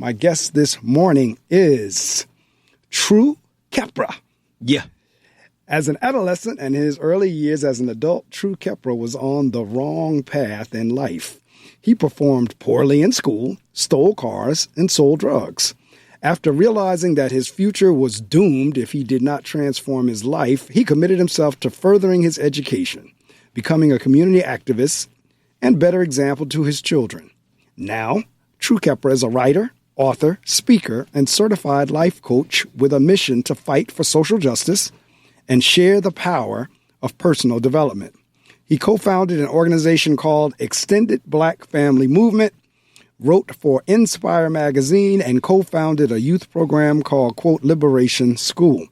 My guest this morning is True Khepra. Yeah. As an adolescent and in his early years as an adult, True Khepra was on the wrong path in life. He performed poorly in school, stole cars, and sold drugs. After realizing that his future was doomed if he did not transform his life, he committed himself to furthering his education, becoming a community activist and better example to his children. Now, True Khepra is a writer, author, speaker, and certified life coach with a mission to fight for social justice and share the power of personal development. He co-founded an organization called Extended Black Family Movement, wrote for NSPIRE magazine, and co-founded a youth program called, quote, Liberation School.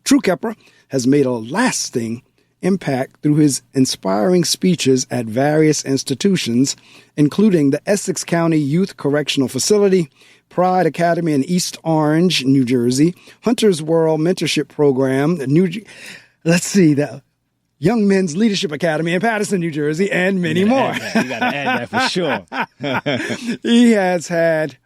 True Khepra has made a lasting impact through his inspiring speeches at various institutions, including the Essex County Youth Correctional Facility, Pride Academy in East Orange, New Jersey, Hunter's World Mentorship Program, the Young Men's Leadership Academy in Paterson, New Jersey, and many more. You got to add that for sure. He has had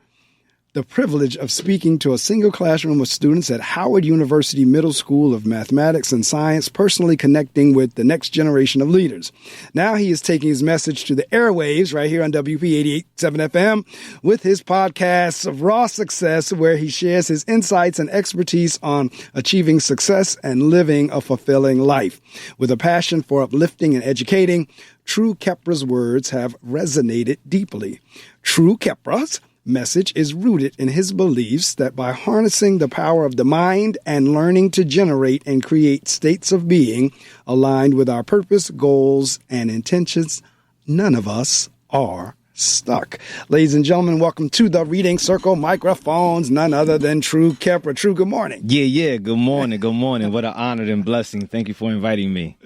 the privilege of speaking to a single classroom of students at Howard University Middle School of Mathematics and Science, personally connecting with the next generation of leaders. Now he is taking his message to the airwaves right here on WP 88.7 FM with his podcast of Raw Success, where he shares his insights and expertise on achieving success and living a fulfilling life. With a passion for uplifting and educating, True Khepra's words have resonated deeply. True Khepra's message is rooted in his beliefs that by harnessing the power of the mind and learning to generate and create states of being aligned with our purpose, goals, and intentions, none of us are stuck. Ladies and gentlemen, welcome to the Reading Circle Microphones, none other than True Khepra. True, good morning. Yeah. Good morning. Good morning. What an honor and blessing. Thank you for inviting me.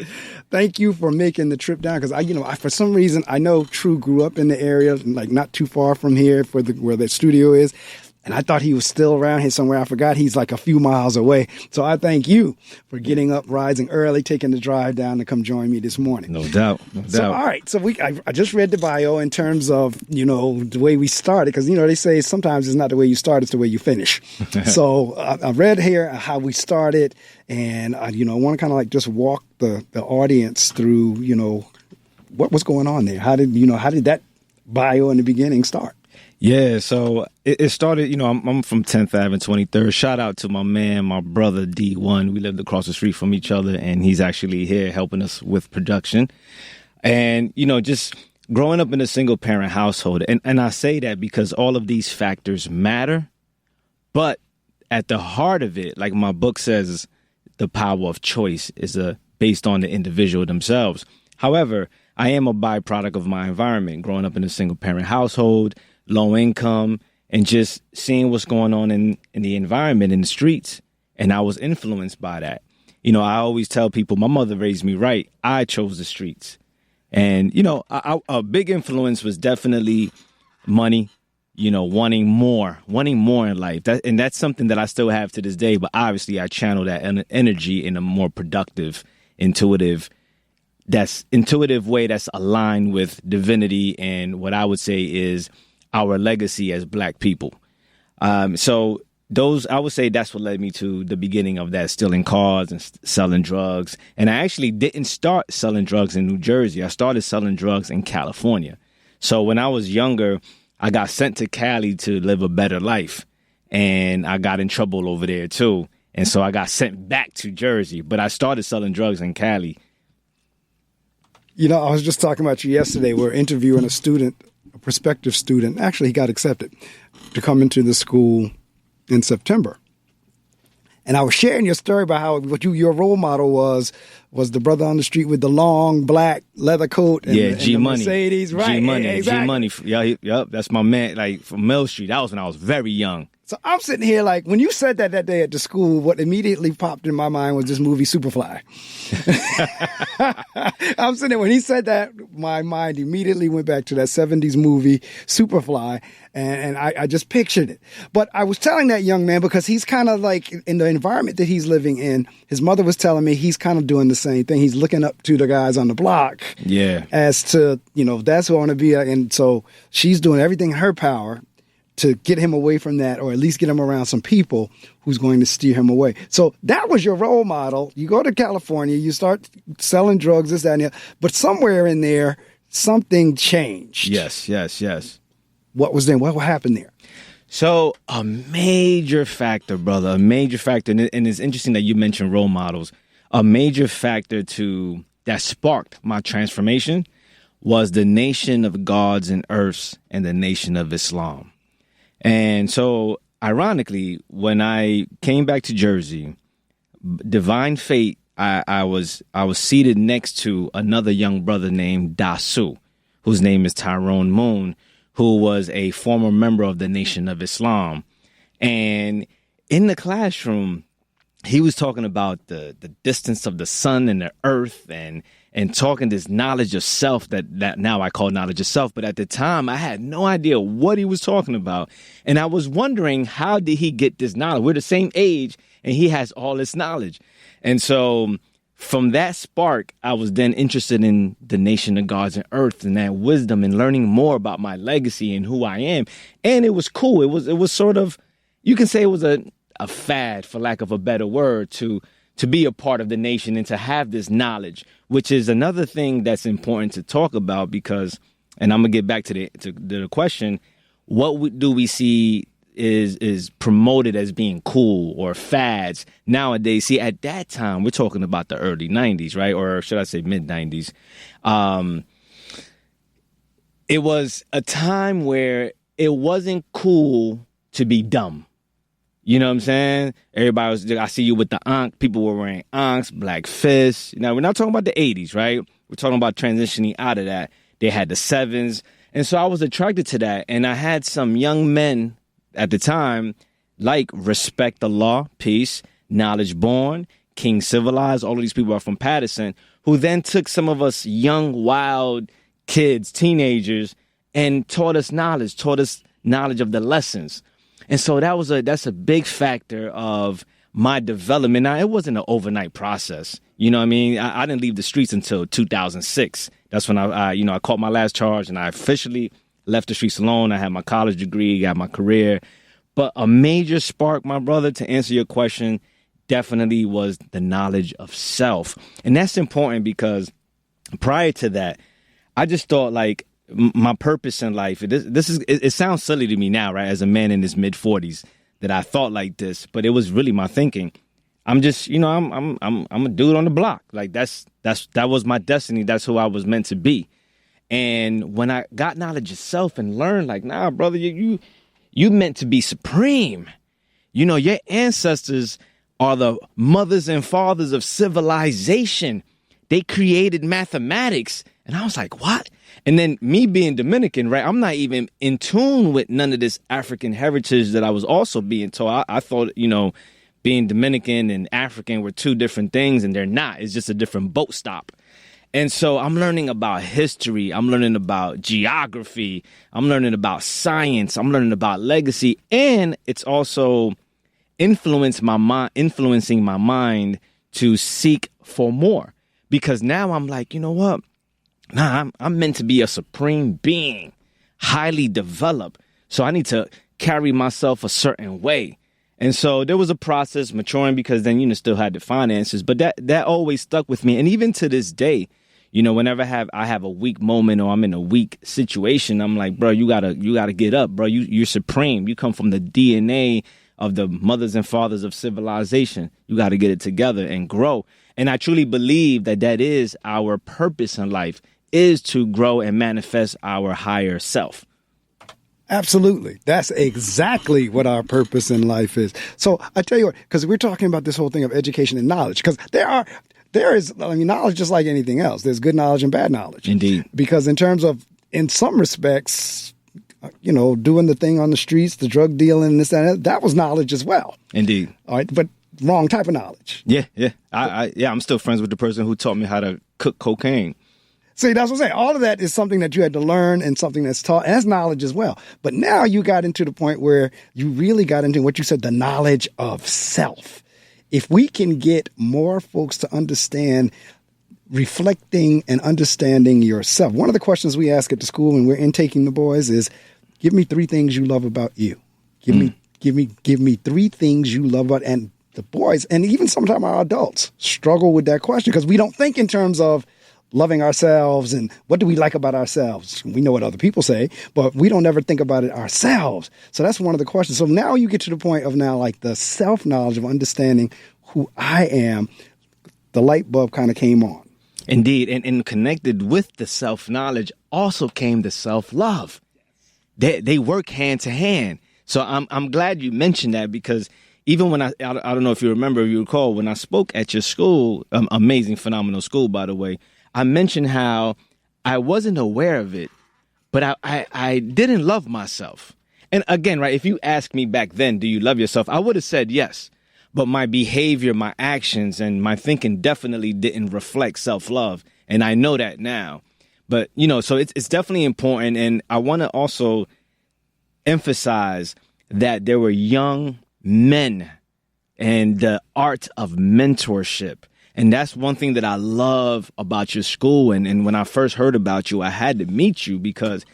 Thank you for making the trip down, because I for some reason, I know True grew up in the area, like not too far from here where the studio is. And I thought he was still around here somewhere. I forgot he's like a few miles away. So I thank you for getting up, rising early, taking the drive down to come join me this morning. No doubt. So, all right. So I just read the bio in terms of, the way we started, because, they say sometimes it's not the way you start, it's the way you finish. So I read here how we started, and, I want to kind of like just walk the audience through, what was going on there. How did that bio in the beginning start? Yeah, so it started, I'm from 10th Ave and 23rd. Shout out to my man, my brother, D1. We lived across the street from each other, and he's actually here helping us with production. And, just growing up in a single-parent household, and I say that because all of these factors matter, but at the heart of it, like my book says, the power of choice is based on the individual themselves. However, I am a byproduct of my environment, growing up in a single-parent household, low income, and just seeing what's going on in the environment, in the streets. And I was influenced by that. I always tell people, my mother raised me right. I chose the streets. And, a big influence was definitely money, wanting more in life. And that's something that I still have to this day. But obviously, I channel that energy in a more productive, intuitive way that's aligned with divinity and what I would say is our legacy as Black people. So I would say that's what led me to the beginning of that, stealing cars and selling drugs. And I actually didn't start selling drugs in New Jersey. I started selling drugs in California. So when I was younger, I got sent to Cali to live a better life. And I got in trouble over there too. And so I got sent back to Jersey. But I started selling drugs in Cali. I was just talking about you yesterday. We're interviewing a prospective student. Actually, he got accepted to come into the school in September. And I was sharing your story about how your role model was the brother on the street with the long black leather coat and, G Money, Mercedes, right? G Money, exactly. G Money. Yep, that's my man. Like from Mill Street. That was when I was very young. So I'm sitting here like, when you said that day at the school, what immediately popped in my mind was this movie Superfly. I'm sitting there, when he said that, my mind immediately went back to that 70s movie Superfly, and I just pictured it. But I was telling that young man because he's kind of like, in the environment that he's living in, his mother was telling me he's kind of doing the same thing. He's looking up to the guys on the block as to, that's who I want to be. And so she's doing everything in her power to get him away from that, or at least get him around some people who's going to steer him away. So that was your role model. You go to California, you start selling drugs, this, that, and the other, but somewhere in there, something changed. Yes. What was then? What happened there? So a major factor, brother, and it's interesting that you mentioned role models. A major factor that sparked my transformation was the nation of gods and earths and the nation of Islam. And so, ironically, when I came back to Jersey, divine fate, I was seated next to another young brother named Dasu, whose name is Tyrone Moon, who was a former member of the Nation of Islam. And in the classroom, he was talking about the distance of the sun and the earth and talking this knowledge of self that now I call knowledge of self. But at the time, I had no idea what he was talking about. And I was wondering, how did he get this knowledge? We're the same age and he has all this knowledge. And so from that spark, I was then interested in the nation of gods and earth and that wisdom and learning more about my legacy and who I am. And it was cool. It was sort of, you can say it was a fad, for lack of a better word, to be a part of the nation and to have this knowledge, which is another thing that's important to talk about because, and I'm gonna get back to the question, what do we see is promoted as being cool or fads nowadays? See, at that time, we're talking about the early 90s, right? Or should I say mid 90s? It was a time where it wasn't cool to be dumb. You know what I'm saying? Everybody was, I see you with the Ankh. People were wearing Ankhs, black fists. Now, we're not talking about the 80s, right? We're talking about transitioning out of that. They had the 7s. And so I was attracted to that. And I had some young men at the time, like Respect the Law, Peace, Knowledge Born, King Civilized. All of these people are from Patterson, who then took some of us young, wild kids, teenagers, and taught us knowledge of the lessons. And so that's a big factor of my development. Now, it wasn't an overnight process. You know what I mean? I didn't leave the streets until 2006. That's when I caught my last charge and I officially left the streets alone. I had my college degree, got my career. But a major spark, my brother, to answer your question, definitely was the knowledge of self. And that's important because prior to that, I just thought like, my purpose in life, it sounds silly to me now, right? As a man in his mid 40s, that I thought like this, but it was really my thinking. I'm just, I'm a dude on the block. Like that was my destiny. That's who I was meant to be. And when I got knowledge of self and learned, like, nah, brother, you meant to be supreme. Your ancestors are the mothers and fathers of civilization. They created mathematics. And I was like, what? And then me being Dominican, right, I'm not even in tune with none of this African heritage that I was also being taught. I thought, being Dominican and African were two different things, and they're not. It's just a different boat stop. And so I'm learning about history. I'm learning about geography. I'm learning about science. I'm learning about legacy. And it's also influencing my mind to seek for more. Because now I'm like, you know what? Nah, I'm meant to be a supreme being, highly developed. So I need to carry myself a certain way. And so there was a process maturing because then, still had the finances. But that always stuck with me. And even to this day, whenever I have a weak moment or I'm in a weak situation, I'm like, bro, you gotta get up, bro. You're supreme. You come from the DNA of the mothers and fathers of civilization. You got to get it together and grow. And I truly believe that is our purpose in life, is to grow and manifest our higher self. Absolutely. That's exactly what our purpose in life is. So I tell you what, because we're talking about this whole thing of education and knowledge, because there is knowledge just like anything else. There's good knowledge and bad knowledge. Indeed. Because in terms of, in some respects, doing the thing on the streets, the drug dealing, this, that was knowledge as well. Indeed. All right. But wrong type of knowledge. Yeah. I'm still friends with the person who taught me how to cook cocaine. See, that's what I'm saying. All of that is something that you had to learn and something that's taught as knowledge as well. But now you got into the point where you really got into what you said, the knowledge of self. If we can get more folks to understand reflecting and understanding yourself. One of the questions we ask at the school when we're intaking the boys is, give me 3 things you love about you. Give me 3 things you love about, and the boys, and even sometimes our adults struggle with that question because we don't think in terms of loving ourselves and what do we like about ourselves. We know what other people say, but we don't ever think about it ourselves. So that's one of the questions. So now you get to the point of now like the self-knowledge of understanding who I am. The light bulb kind of came on. Indeed. And connected with the self-knowledge also came the self-love. They work hand to hand. So I'm glad you mentioned that, because even when I don't know if you remember, if you recall, when I spoke at your school, amazing, phenomenal school, by the way, I mentioned how I wasn't aware of it, but I didn't love myself. And again, right, if you asked me back then, do you love yourself? I would have said yes. But my behavior, my actions, and my thinking definitely didn't reflect self-love. And I know that now. But, so it's definitely important. And I want to also emphasize that there were young men and the art of mentorship. And that's one thing that I love about your school. And when I first heard about you, I had to meet you because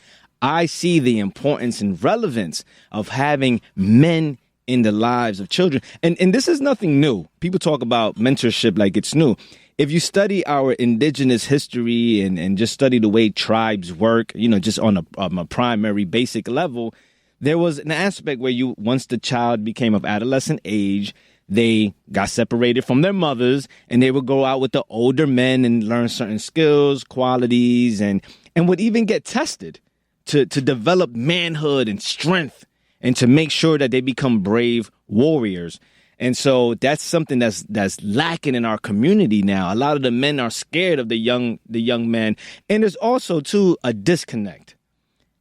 I see the importance and relevance of having men in the lives of children. And this is nothing new. People talk about mentorship like it's new. If you study our indigenous history and just study the way tribes work, just on a primary basic level, there was an aspect where once the child became of adolescent age, they got separated from their mothers and they would go out with the older men and learn certain skills, qualities, and would even get tested to develop manhood and strength and to make sure that they become brave warriors. And so that's something that's lacking in our community now. A lot of the men are scared of the young men. And there's also, too, a disconnect.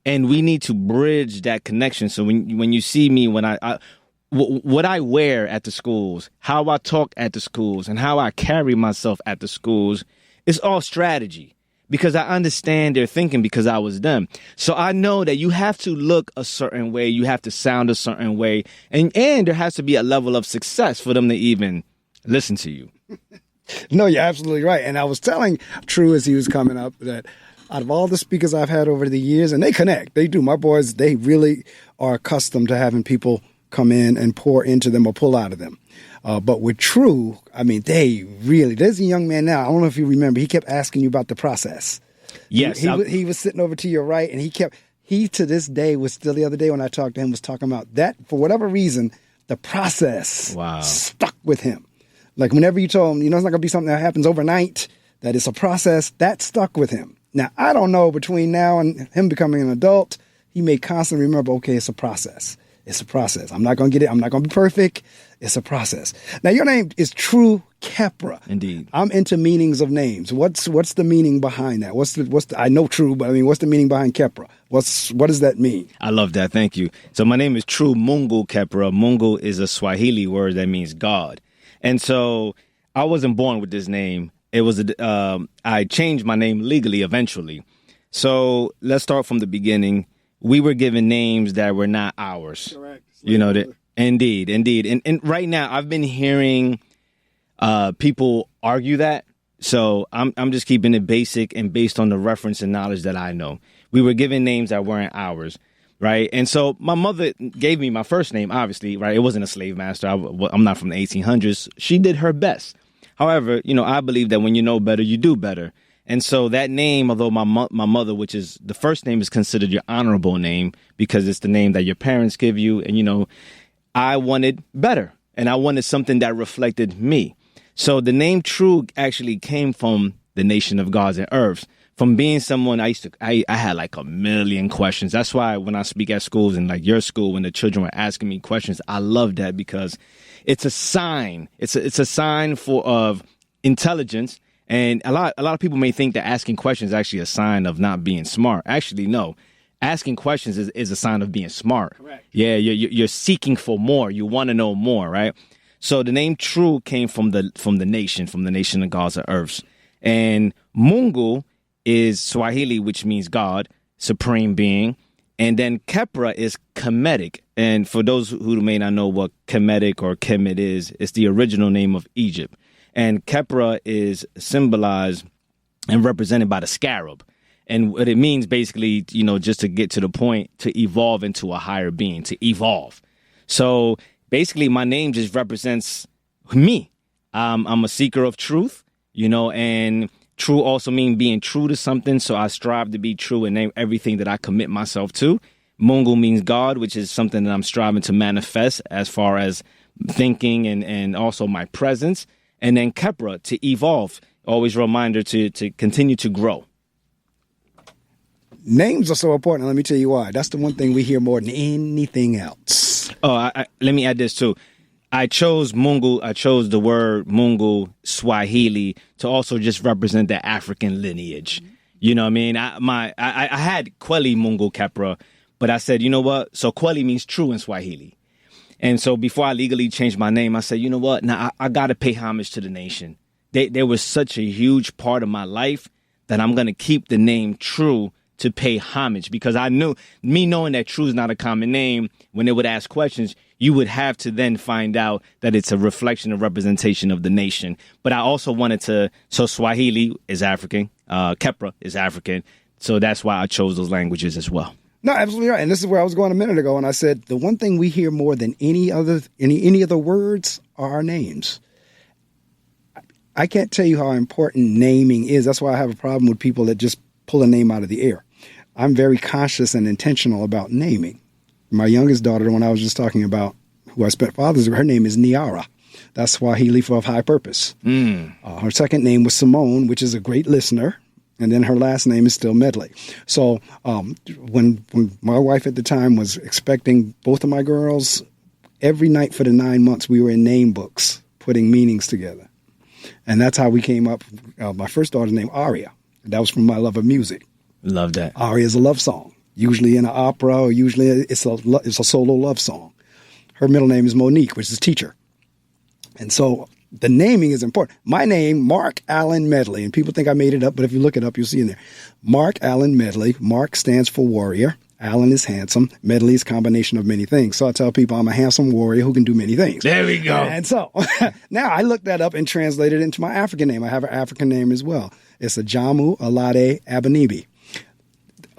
And we need to bridge that connection. So when you see me, what I wear at the schools, how I talk at the schools, and how I carry myself at the schools, it's all strategy. Because I understand their thinking because I was them. So I know that you have to look a certain way. You have to sound a certain way. And there has to be a level of success for them to even listen to you. No, you're absolutely right. And I was telling True as he was coming up that out of all the speakers I've had over the years, and they connect, they do. My boys, they really are accustomed to having people come in and pour into them or pull out of them. But with True, I mean, there's a young man now. I don't know if you remember, he kept asking you about the process. Yes. He was sitting over to your right, and he to this day was still the other day when I talked to him was talking about that. For whatever reason, the process stuck with him. Like whenever you told him, it's not going to be something that happens overnight, that it's a process, that stuck with him. Now, I don't know, between now and him becoming an adult, he may constantly remember, okay, it's a process. It's a process. I'm not going to get it. I'm not going to be perfect. It's a process. Now, your name is True Khepra. Indeed. I'm into meanings of names. What's the meaning behind that? I know True, but I mean, what's the meaning behind Khepra? What does that mean? I love that. Thank you. So my name is True Mungu Khepra. Mungu is a Swahili word that means God. And so I wasn't born with this name. It was I changed my name legally eventually. So let's start from the beginning. We were given names that were not ours. Correct. Indeed. And right now I've been hearing people argue that. So I'm just keeping it basic and based on the reference and knowledge that I know. We were given names that weren't ours, right? And so my mother gave me my first name, obviously, right? It wasn't a slave master. I'm not from the 1800s. She did her best. However, I believe that when you know better, you do better. And so that name, although my mother, which is the first name, is considered your honorable name because it's the name that your parents give you. And, I wanted better and I wanted something that reflected me. So the name True actually came from the nation of gods and earths. From being someone I had like a million questions. That's why when I speak at schools and like your school, when the children were asking me questions, I love that because it's a sign. It's a sign of intelligence. And a lot of people may think that asking questions is actually a sign of not being smart. Actually, no. Asking questions is a sign of being smart. Correct. Yeah, you're seeking for more. You want to know more, right? So the name True came from the nation of gods and earths. And Mungu is Swahili, which means God, supreme being. And then Khepra is Kemetic. And for those who may not know what Kemetic or Kemet is, it's the original name of Egypt. And Khepra is symbolized and represented by the scarab. And what it means basically, you know, just to get to the point, to evolve into a higher being, to evolve. So basically my name just represents me. I'm a seeker of truth, you know, and true also means being true to something. So I strive to be true in everything that I commit myself to. Mungu means God, which is something that I'm striving to manifest as far as thinking and also my presence. And then Khepra, to evolve, always a reminder to continue to grow. Names are so important. Let me tell you why. That's the one thing we hear more than anything else. Oh, let me add this too. I chose Mungu. I chose the word Mungu Swahili to also just represent the African lineage. You know what I mean? I had Kweli Mungu Khepra, but I said, you know what? So Kweli means true in Swahili. And so before I legally changed my name, I said, you know what? Now I got to pay homage to the nation. They were such a huge part of my life that I'm going to keep the name true to pay homage, because I knew, me knowing that true is not a common name, when they would ask questions, you would have to then find out that it's a reflection of representation of the nation. But I also wanted to, so Swahili is African, Khepra is African. So that's why I chose those languages as well. No, absolutely right. And this is where I was going a minute ago. And I said, the one thing we hear more than any other words are our names. I can't tell you how important naming is. That's why I have a problem with people that just pull a name out of the air. I'm very conscious and intentional about naming. My youngest daughter, the one I was just talking about, who I spent Father's Day, her name is Niara. That's Swahili for of high purpose. Her second name was Simone, which is a great listener. And then her last name is still Medley. So when my wife at the time was expecting both of my girls, every night for the 9 months, we were in name books, putting meanings together. And that's how we came up. My first daughter's name, Aria. That was from my love of music. Love that. Aria is a love song, usually in an opera, or usually it's a solo love song. Her middle name is Monique, which is teacher. And so the naming is important. My name, Marc Allen Medley, and people think I made it up, but if you look it up, you'll see in there. Marc Allen Medley. Marc stands for warrior. Allen is handsome. Medley is a combination of many things. So I tell people I'm a handsome warrior who can do many things. There we go. And so now I looked that up and translated it into my African name. I have an African name as well. It's Ajamu Alade Abanibi.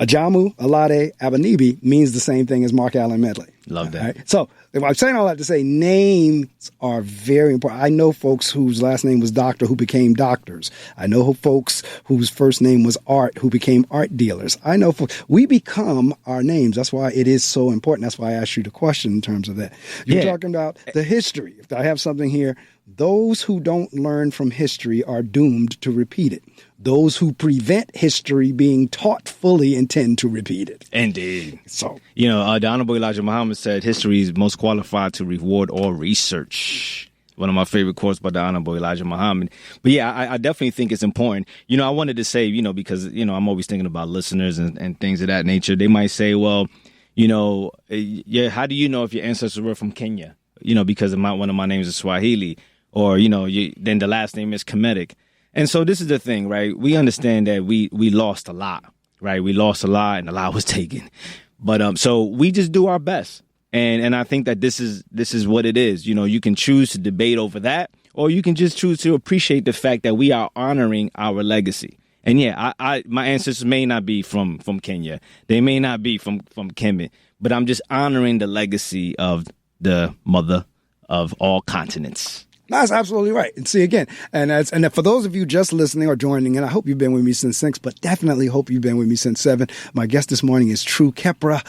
Ajamu Alade Abanibi means the same thing as Marc Allen Medley. Love that. Right? So if I'm saying all that to say names are very important. I know folks whose last name was Doctor who became doctors. I know folks whose first name was Art who became art dealers. I know folks, we become our names. That's why it is so important. That's why I asked you the question in terms of that. You're talking about the history. If I have something here, those who don't learn from history are doomed to repeat it. Those who prevent history being taught fully intend to repeat it. Indeed. So, you know, the Honorable Elijah Muhammad said history is most qualified to reward all research. One of my favorite quotes by the Honorable Elijah Muhammad. But yeah, I definitely think it's important. You know, I wanted to say, you know, because, you know, I'm always thinking about listeners and things of that nature. They might say, well, you know, yeah, how do you know if your ancestors were from Kenya? You know, because one of my names is Swahili. Or, you know, then the last name is Kemetic. And so this is the thing, right? We understand that we lost a lot, right? We lost a lot and a lot was taken. But so we just do our best. And I think that this is what it is. You know, you can choose to debate over that, or you can just choose to appreciate the fact that we are honoring our legacy. And yeah, my ancestors may not be from Kenya. They may not be from Kemet, but I'm just honoring the legacy of the mother of all continents. That's absolutely right. And see, again, and for those of you just listening or joining in, I hope you've been with me since 6, but definitely hope you've been with me since 7. My guest this morning is True Khepra.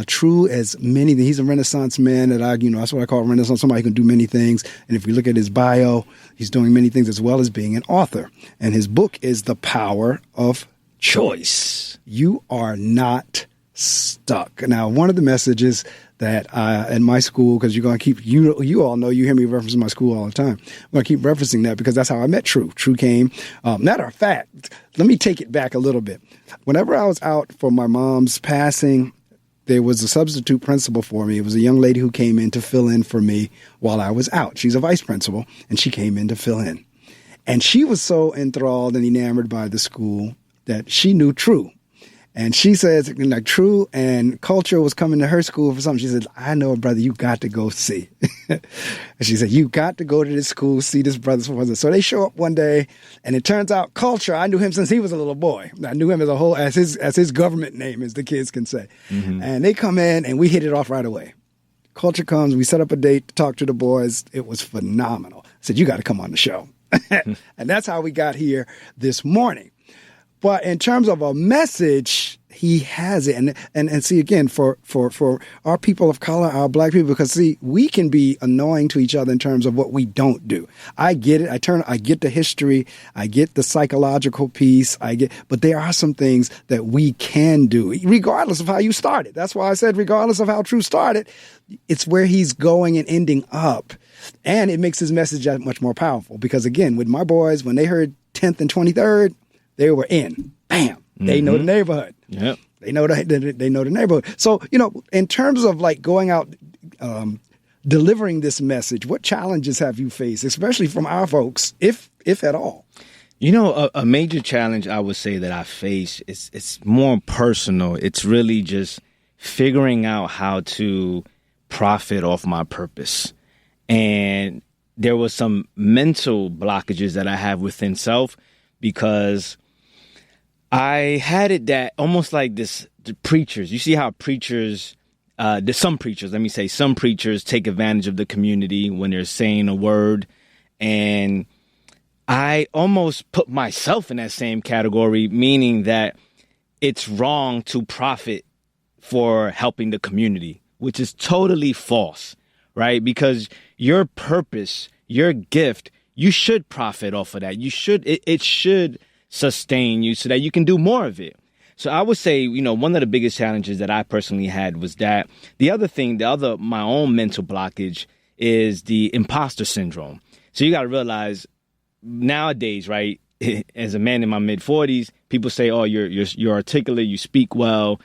True as many, he's a Renaissance man that's what I call Renaissance, somebody who can do many things. And if we look at his bio, he's doing many things as well as being an author. And his book is The Power of Choice. You are not stuck. Now, one of the messages that in my school, because you're going to keep, you all know, you hear me referencing my school all the time. I'm going to keep referencing that because that's how I met True. True came. Matter of fact, let me take it back a little bit. Whenever I was out for my mom's passing, there was a substitute principal for me. It was a young lady who came in to fill in for me while I was out. She's a vice principal, and she came in to fill in. And she was so enthralled and enamored by the school that she knew True. And she says, like, True and Culture was coming to her school for something. She said, I know a brother you got to go see. And she said, you got to go to this school, see this brother. So they show up one day, and it turns out Culture, I knew him since he was a little boy. I knew him as his government name, as the kids can say. Mm-hmm. And they come in, and we hit it off right away. Culture comes, we set up a date to talk to the boys. It was phenomenal. I said, you got to come on the show. And that's how we got here this morning. But in terms of a message, he has it. And see, again, for our people of color, our black people, because see, we can be annoying to each other in terms of what we don't do. I get it. I get the history. I get the psychological piece. But there are some things that we can do, regardless of how you started. That's why I said, regardless of how True started, it's where he's going and ending up. And it makes his message that much more powerful. Because again, with my boys, when they heard 10th and 23rd, they were in. Bam. They know the neighborhood. Yep. They know the neighborhood. So, in terms of like going out, delivering this message, what challenges have you faced, especially from our folks, if at all? A major challenge I would say that I face it's more personal. It's really just figuring out how to profit off my purpose. And there was some mental blockages that I have within self because I had it that almost like the preachers. You see how preachers, some preachers take advantage of the community when they're saying a word. And I almost put myself in that same category, meaning that it's wrong to profit for helping the community, which is totally false, right? Because your purpose, your gift, you should profit off of that. It should sustain you so that you can do more of it. So I would say, one of the biggest challenges that I personally had was that my own mental blockage is the imposter syndrome. So you got to realize nowadays, right, as a man in my mid 40s, people say, oh, you're articulate, you speak well,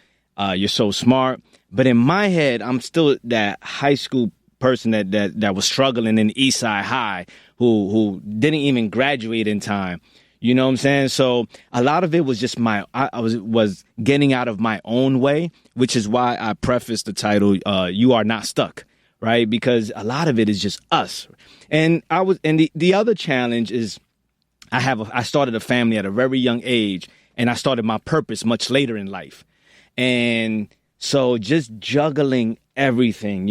you're so smart. But in my head, I'm still that high school person that was struggling in East Side High who didn't even graduate in time. You know what I'm saying? So a lot of it was just I was getting out of my own way, which is why I prefaced the title, You Are Not Stuck, right? Because a lot of it is just us. And the other challenge is I started a family at a very young age, and I started my purpose much later in life. And so just juggling everything,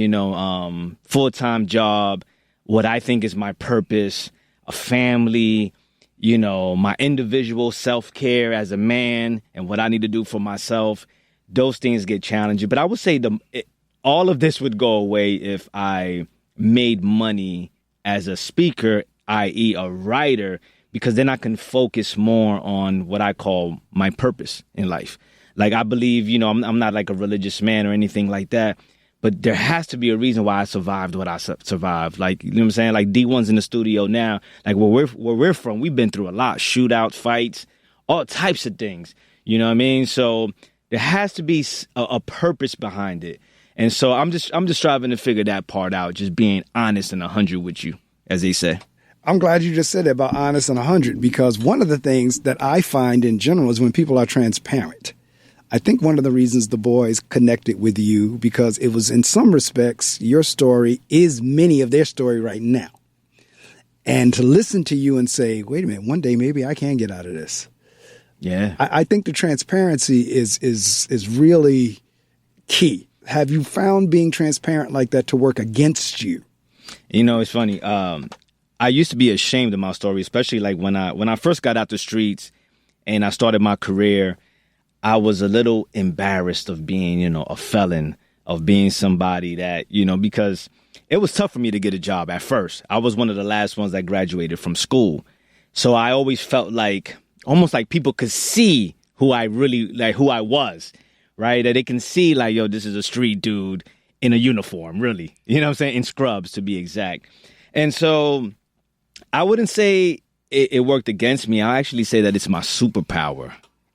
full-time job, what I think is my purpose, a family, my individual self-care as a man and what I need to do for myself, those things get challenging. But I would say all of this would go away if I made money as a speaker, i.e. a writer, because then I can focus more on what I call my purpose in life. Like I believe, I'm not like a religious man or anything like that, but there has to be a reason why I survived what I survived. Like, you know what I'm saying? Like D1's in the studio now. Like where we're from, we've been through a lot. Shootouts, fights, all types of things. You know what I mean? So there has to be a purpose behind it. And so I'm just striving to figure that part out, just being honest and 100 with you, as they say. I'm glad you just said that about honest and 100, because one of the things that I find in general is when people are transparent. I think one of the reasons the boys connected with you, because it was in some respects, your story is many of their story right now. And to listen to you and say, wait a minute, one day maybe I can get out of this. Yeah. I think the transparency is really key. Have you found being transparent like that to work against you? It's funny. I used to be ashamed of my story, especially like when I first got out the streets and I started my career. I was a little embarrassed of being, a felon, of being somebody that, because it was tough for me to get a job at first. I was one of the last ones that graduated from school. So I always felt like almost like people could see who I was, right? That they can see like, yo, this is a street dude in a uniform, really. You know what I'm saying? In scrubs, to be exact. And so I wouldn't say it worked against me. I actually say that it's my superpower.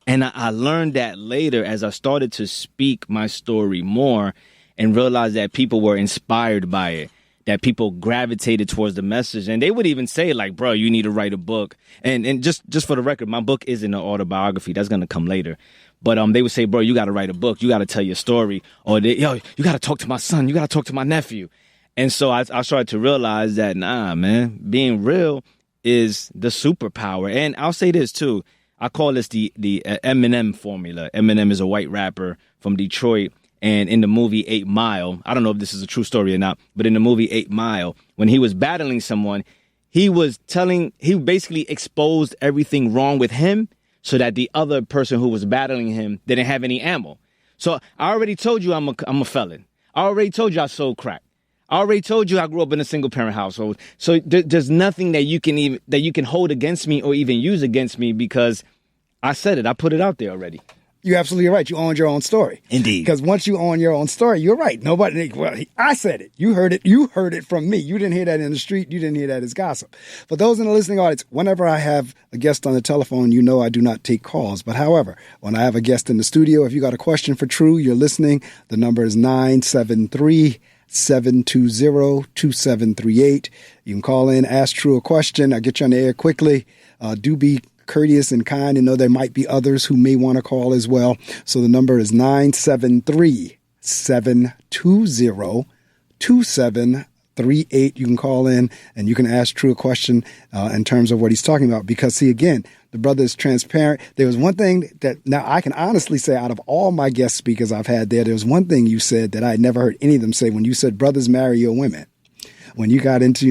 And I learned that later as I started to speak my story more and realized that people were inspired by it. that people gravitated towards the message. And they would even say, like, bro, you need to write a book. And just for the record, my book isn't an autobiography. That's going to come later. But they would say, bro, you got to write a book. You got to tell your story. Or, yo, you got to talk to my son. You got to talk to my nephew. And so I started to realize that, nah, man, being real is the superpower. And I'll say this, too. I call this the Eminem formula. Eminem is a white rapper from Detroit. And in the movie 8 Mile, I don't know if this is a true story or not, but in the movie 8 Mile, when he was battling someone, he basically exposed everything wrong with him so that the other person who was battling him didn't have any ammo. So I already told you I'm a felon. I already told you I sold crack. I already told you I grew up in a single parent household. So there's nothing that you can hold against me or even use against me because I said it. I put it out there already. You're absolutely right. You owned your own story. Indeed. Because once you own your own story, you're right. I said it. You heard it. You heard it from me. You didn't hear that in the street. You didn't hear that as gossip. For those in the listening audience, whenever I have a guest on the telephone, you know I do not take calls. But however, when I have a guest in the studio, if you got a question for True, you're listening. The number is 973-720-2738. You can call in, ask True a question. I'll get you on the air quickly. Do be courteous and kind, and know there might be others who may want to call as well. So the number is 973-720-2738. You can call in and you can ask True a question in terms of what he's talking about. Because, see, again, the brother is transparent. There was one thing that now I can honestly say out of all my guest speakers I've had there was one thing you said that I had never heard any of them say when you said brothers marry your women. When you got into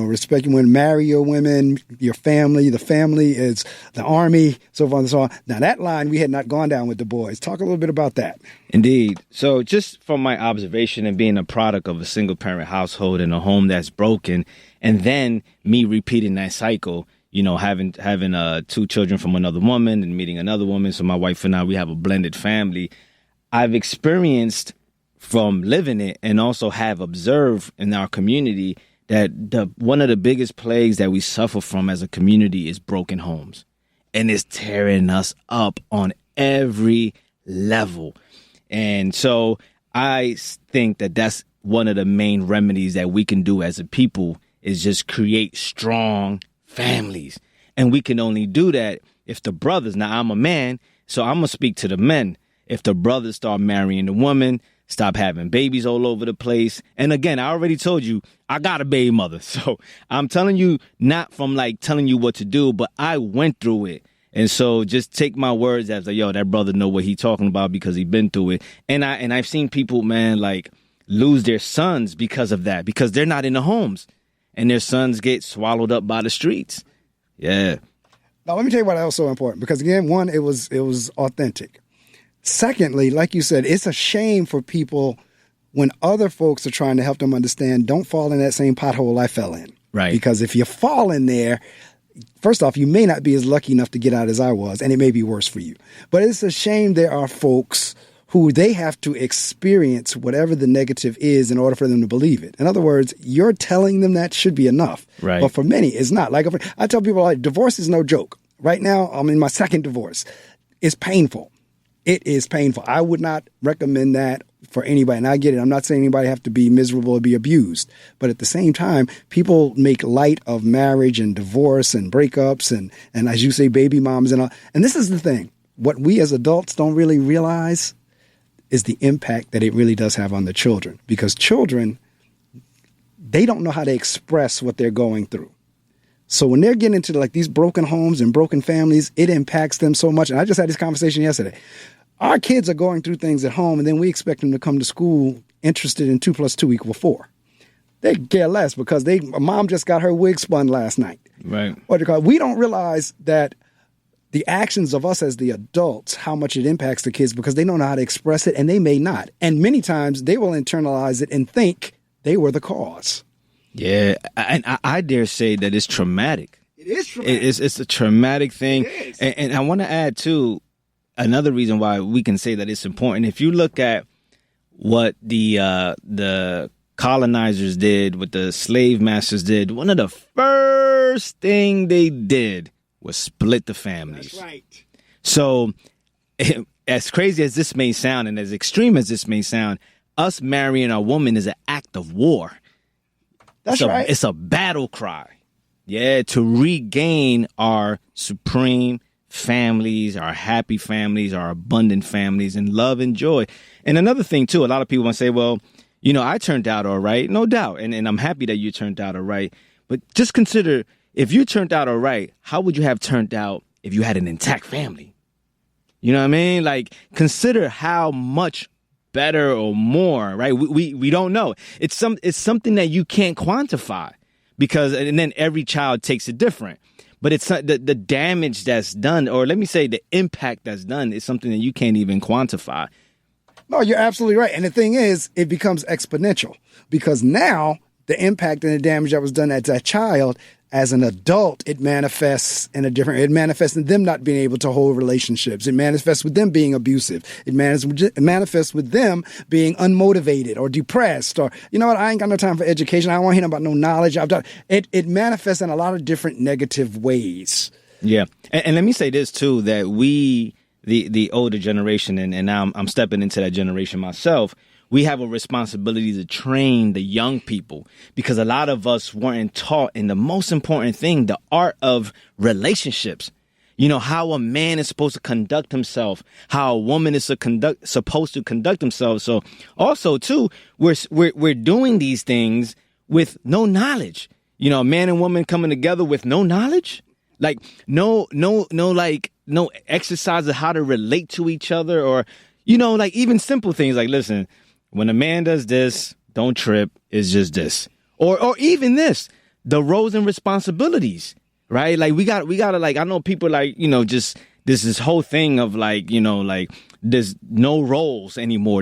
respecting women, marry your women, your family, the family is the army, so forth and so on. Now, that line we had not gone down with the boys. Talk a little bit about that. Indeed. So just from my observation and being a product of a single parent household in a home that's broken, and then me repeating that cycle, having 2 children from another woman and meeting another woman. So my wife and I, we have a blended family. I've experienced from living it and also have observed in our community that one of the biggest plagues that we suffer from as a community is broken homes. And it's tearing us up on every level. And so I think that that's one of the main remedies that we can do as a people is just create strong families. And we can only do that if the brothers, now I'm a man, so I'm going to speak to the men. If the brothers start marrying the woman, stop having babies all over the place. And again, I already told you, I got a baby mother. So I'm telling you, not from telling you what to do, but I went through it. And so just take my words as yo, that brother know what he talking about because he been through it. And I've seen people, man, lose their sons because of that, because they're not in the homes and their sons get swallowed up by the streets. Yeah. Now, let me tell you why that was so important, because again, one, it was authentic. Secondly, like you said, it's a shame for people when other folks are trying to help them understand, don't fall in that same pothole I fell in. Right. Because if you fall in there, first off, you may not be as lucky enough to get out as I was, and it may be worse for you. But it's a shame there are folks who they have to experience whatever the negative is in order for them to believe it. In other words, you're telling them that should be enough. Right. But for many, it's not. I tell people, divorce is no joke. Right now, I'm in my second divorce. It's painful. It is painful. I would not recommend that for anybody. And I get it. I'm not saying anybody have to be miserable or be abused. But at the same time, people make light of marriage and divorce and breakups and as you say, baby moms and all. And this is the thing. What we as adults don't really realize is the impact that it really does have on the children. Because children, they don't know how to express what they're going through. So when they're getting into these broken homes and broken families, it impacts them so much. And I just had this conversation yesterday. Our kids are going through things at home, and then we expect them to come to school interested in 2 + 2 = 4. They care less because mom just got her wig spun last night. Right. We don't realize that the actions of us as the adults, how much it impacts the kids because they don't know how to express it, and they may not. And many times they will internalize it and think they were the cause. Yeah, and I dare say that it's traumatic. It is traumatic. It's a traumatic thing. It is. And I want to add, too, another reason why we can say that it's important. If you look at what the colonizers did, what the slave masters did, one of the first thing they did was split the families. That's right. So as crazy as this may sound and as extreme as this may sound, us marrying a woman is an act of war. That's right. It's a battle cry. Yeah, to regain our supreme families, our happy families, our abundant families, and love and joy. And another thing, too, a lot of people want to say, well, I turned out all right. No doubt. And I'm happy that you turned out all right. But just consider, if you turned out all right, how would you have turned out if you had an intact family? You know what I mean? Like, consider how much better or more, right? We don't know. It's something that you can't quantify, because, and then every child takes it different. But it's the damage that's done, or let me say the impact that's done, is something that you can't even quantify. No, you're absolutely right. And the thing is, it becomes exponential, because now the impact and the damage that was done as a child, as an adult, it manifests in it manifests in them not being able to hold relationships. It manifests with them being abusive. It manifests with them being unmotivated or depressed, or, you know what, I ain't got no time for education. I don't want to hear about no knowledge. It manifests in a lot of different negative ways. Yeah. And let me say this too, that we, the older generation, and now I'm stepping into that generation myself, we have a responsibility to train the young people, because a lot of us weren't taught in the most important thing, the art of relationships. How a man is supposed to conduct himself, how a woman is supposed to conduct themselves. So also, too, we're doing these things with no knowledge. Man and woman coming together with no knowledge, like no exercise of how to relate to each other, or, like even simple things like, listen, when a man does this, don't trip. It's just this. Or even this, the roles and responsibilities, right? Like we gotta like, I know people like, just this whole thing of like, like there's no roles anymore.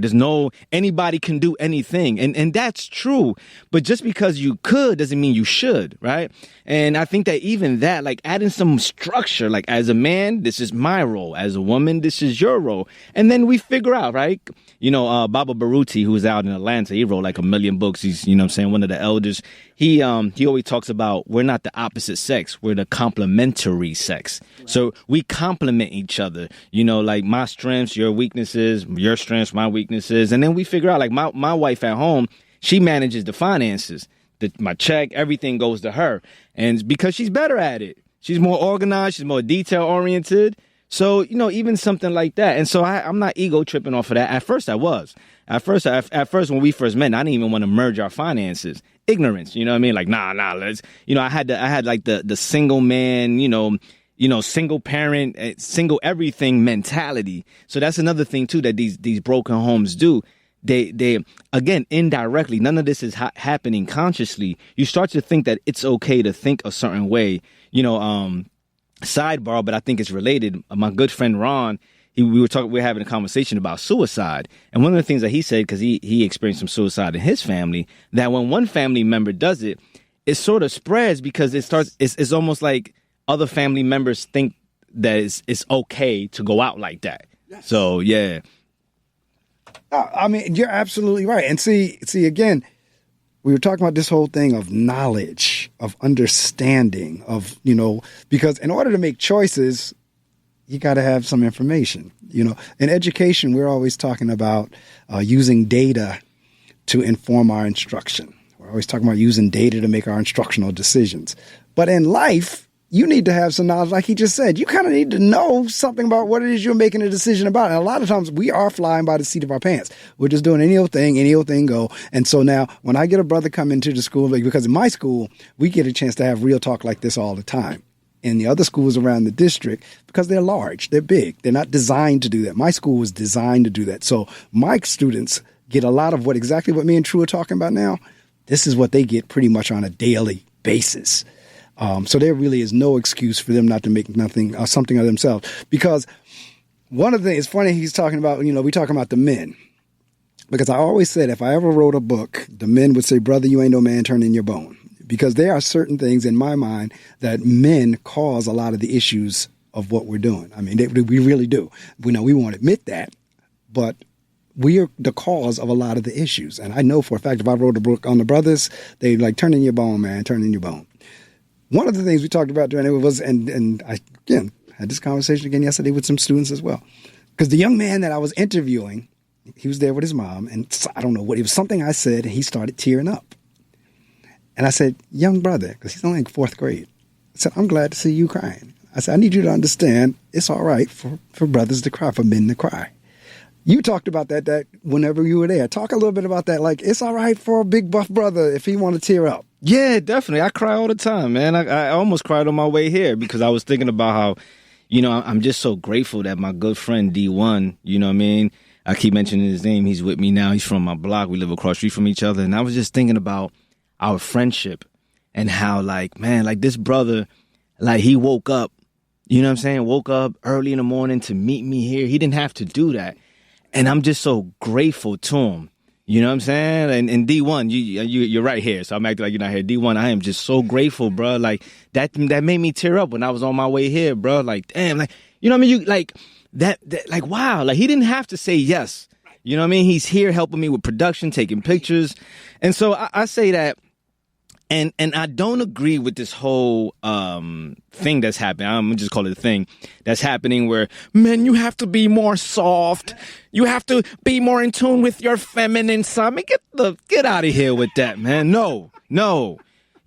Anybody can do anything. And that's true. But just because you could doesn't mean you should, right? And I think that even that, like adding some structure, like as a man, this is my role. As a woman, this is your role. And then we figure out, right? Baba Baruti, who's out in Atlanta, he wrote like 1 million books. He's, one of the elders. He always talks about, we're not the opposite sex. We're the complementary sex. Right. So we complement each other, like my strengths, your weaknesses, your strengths, my weaknesses. And then we figure out, like my wife at home, she manages the finances, my check, everything goes to her. And because she's better at it, she's more organized, she's more detail oriented. So, even something like that. And so I'm not ego tripping off of that. At first I was. At first, when we first met, I didn't even want to merge our finances. Ignorance, you know what I mean? Like, nah, let's, I had like the single man, single parent, single everything mentality. So that's another thing too, that these broken homes do. They again, indirectly, none of this is happening consciously. You start to think that it's okay to think a certain way, sidebar, but I think it's related. My good friend Ron, we were having a conversation about suicide, and one of the things that he said, because he experienced some suicide in his family, that when one family member does it, it sort of spreads, because it's almost like other family members think that it's okay to go out like that. Yes. So yeah, I mean, you're absolutely right. And see again, we were talking about this whole thing of knowledge, of understanding, of, because in order to make choices, you got to have some information. In education, we're always talking about using data to inform our instruction. We're always talking about using data to make our instructional decisions. But in life, you need to have some knowledge. Like he just said, you kind of need to know something about what it is you're making a decision about. And a lot of times we are flying by the seat of our pants. We're just doing any old thing go. And so now when I get a brother come into the school, because in my school, we get a chance to have real talk like this all the time. In the other schools around the district, because they're large, they're big, they're not designed to do that. My school was designed to do that. So my students get a lot of exactly what me and True are talking about now. This is what they get pretty much on a daily basis. So there really is no excuse for them not to make something of themselves. Because one of the things, it's funny he's talking about, we talking about the men. Because I always said, if I ever wrote a book, the men would say, brother, you ain't no man, turn in your bone. Because there are certain things in my mind that men cause a lot of the issues of what we're doing. I mean, we really do. We won't admit that, but we are the cause of a lot of the issues. And I know for a fact, if I wrote a book on the brothers, they'd like, turn in your bone, man, turn in your bone. One of the things we talked about during it was, and I, again, had this conversation again yesterday with some students as well. Because the young man that I was interviewing, he was there with his mom, and I don't know what, it was something I said, and he started tearing up. And I said, young brother, because he's only in fourth grade. I said, I'm glad to see you crying. I said, I need you to understand it's all right for brothers to cry, for men to cry. You talked about that whenever you were there. Talk a little bit about that. Like, it's all right for a big buff brother if he want to tear up. Yeah, definitely. I cry all the time, man. I almost cried on my way here because I was thinking about how, I'm just so grateful that my good friend D1, you know what I mean? I keep mentioning his name. He's with me now. He's from my block. We live across the street from each other. And I was just thinking about our friendship and how, like, man, like this brother, like he woke up, you know what I'm saying? Woke up early in the morning to meet me here. He didn't have to do that. And I'm just so grateful to him. You know what I'm saying? And D1, you're right here. So I'm acting like you're not here. D1, I am just so grateful, bro. Like that made me tear up when I was on my way here, bro. Like, damn, like, you know what I mean? You like that like, wow. Like he didn't have to say yes. You know what I mean? He's here helping me with production, taking pictures. And so I say that. And I don't agree with this whole thing that's happening. I'm gonna just call it a thing that's happening where, man, you have to be more soft. You have to be more in tune with your feminine side. I mean, get out of here with that, man. No. You know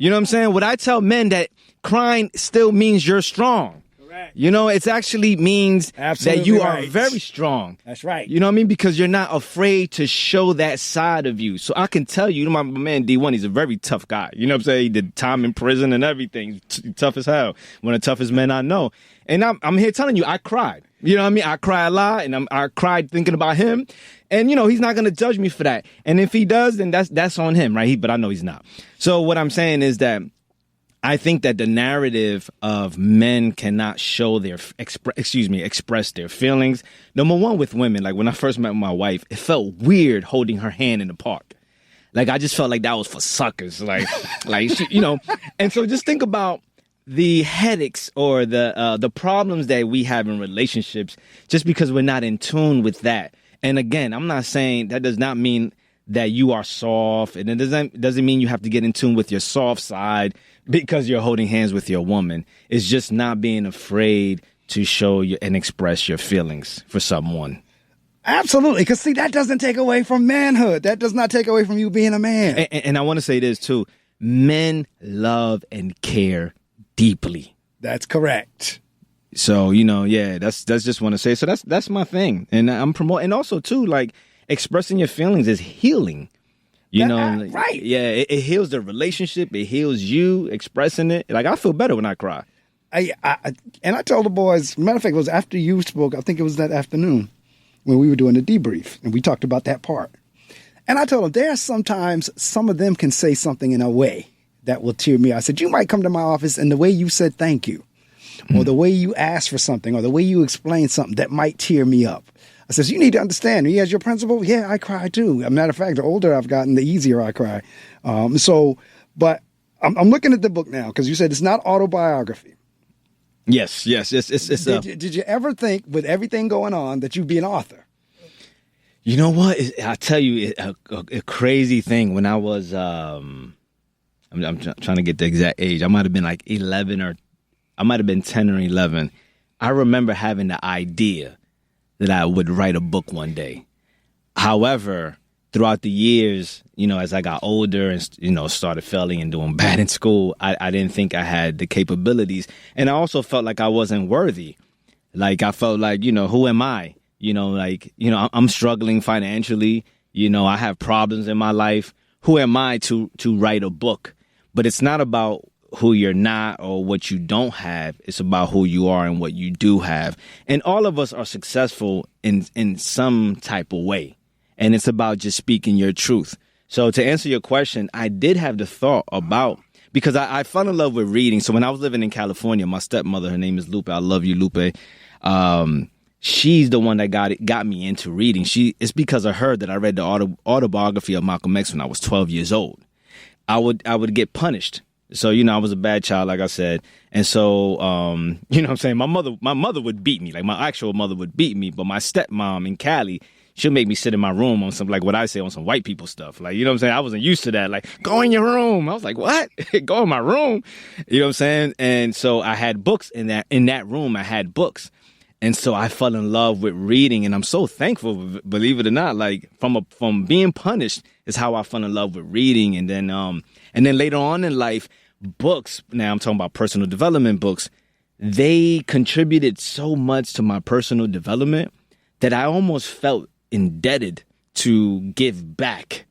what I'm saying? What I tell men that crying still means you're strong. Correct. You know, it actually means that you are very strong. That's right. You know what I mean? Because you're not afraid to show that side of you. So I can tell you, my man D1, he's a very tough guy. You know what I'm saying? He did time in prison and everything. Tough as hell. One of the toughest men I know. And I'm here telling you, I cried. You know what I mean? I cry a lot, and I cried thinking about him. And, he's not going to judge me for that. And if he does, then that's on him, right? But I know he's not. So what I'm saying is that I think that the narrative of men cannot show express their feelings. Number one, with women, like when I first met my wife, it felt weird holding her hand in the park. Like I just felt like that was for suckers. Like, and so just think about the headaches or the problems that we have in relationships just because we're not in tune with that. And again, I'm not saying that does not mean that you are soft, and it doesn't mean you have to get in tune with your soft side because you're holding hands with your woman. It's just not being afraid to show and express your feelings for someone. Absolutely, because see, that doesn't take away from manhood. That does not take away from you being a man. And I want to say this too: men love and care deeply. That's correct. So that's just want to say. So that's my thing, and I'm promoting. And also too, like expressing your feelings is healing. Right? Yeah, it heals the relationship. It heals you expressing it. Like I feel better when I cry. I told the boys. Matter of fact, it was after you spoke. I think it was that afternoon when we were doing the debrief, and we talked about that part. And I told them there are sometimes some of them can say something in a way that will tear me. I said, you might come to my office and the way you said thank you, or the way you asked for something, or the way you explained something that might tear me up. I says, you need to understand, he has your principal. Yeah, I cry too. As a matter of fact, the older I've gotten, the easier I cry. But I'm looking at the book now because you said it's not autobiography. Yes. Did you ever think, with everything going on, that you'd be an author? You know what? I'll tell you a crazy thing. When I was, I'm trying to get the exact age. I might have been like 11 or I might have been 10 or 11. I remember having the idea that I would write a book one day. However, throughout the years, as I got older and, started failing and doing bad in school, I didn't think I had the capabilities. And I also felt like I wasn't worthy. Like I felt like, who am I? I'm struggling financially. I have problems in my life. Who am I to write a book? But it's not about who you're not or what you don't have. It's about who you are and what you do have. And all of us are successful in some type of way. And it's about just speaking your truth. So to answer your question, I did have the thought about, because I fell in love with reading. So when I was living in California, my stepmother, her name is Lupe. I love you, Lupe. She's the one that got me into reading. It's because of her that I read the autobiography of Malcolm X when I was 12 years old. I would get punished. So, I was a bad child, like I said. And so, what I'm saying? My mother would beat me. Like my actual mother would beat me. But my stepmom in Cali, she'll make me sit in my room on some, like what I say, on some white people stuff. Like, what I'm saying? I wasn't used to that. Like, go in your room. I was like, what? Go in my room? You know what I'm saying? And so I had books in that room. I had books. And so I fell in love with reading, and I'm so thankful, believe it or not, like from being punished is how I fell in love with reading. And then And then later on in life, books, now I'm talking about personal development books, they contributed so much to my personal development that I almost felt indebted to give back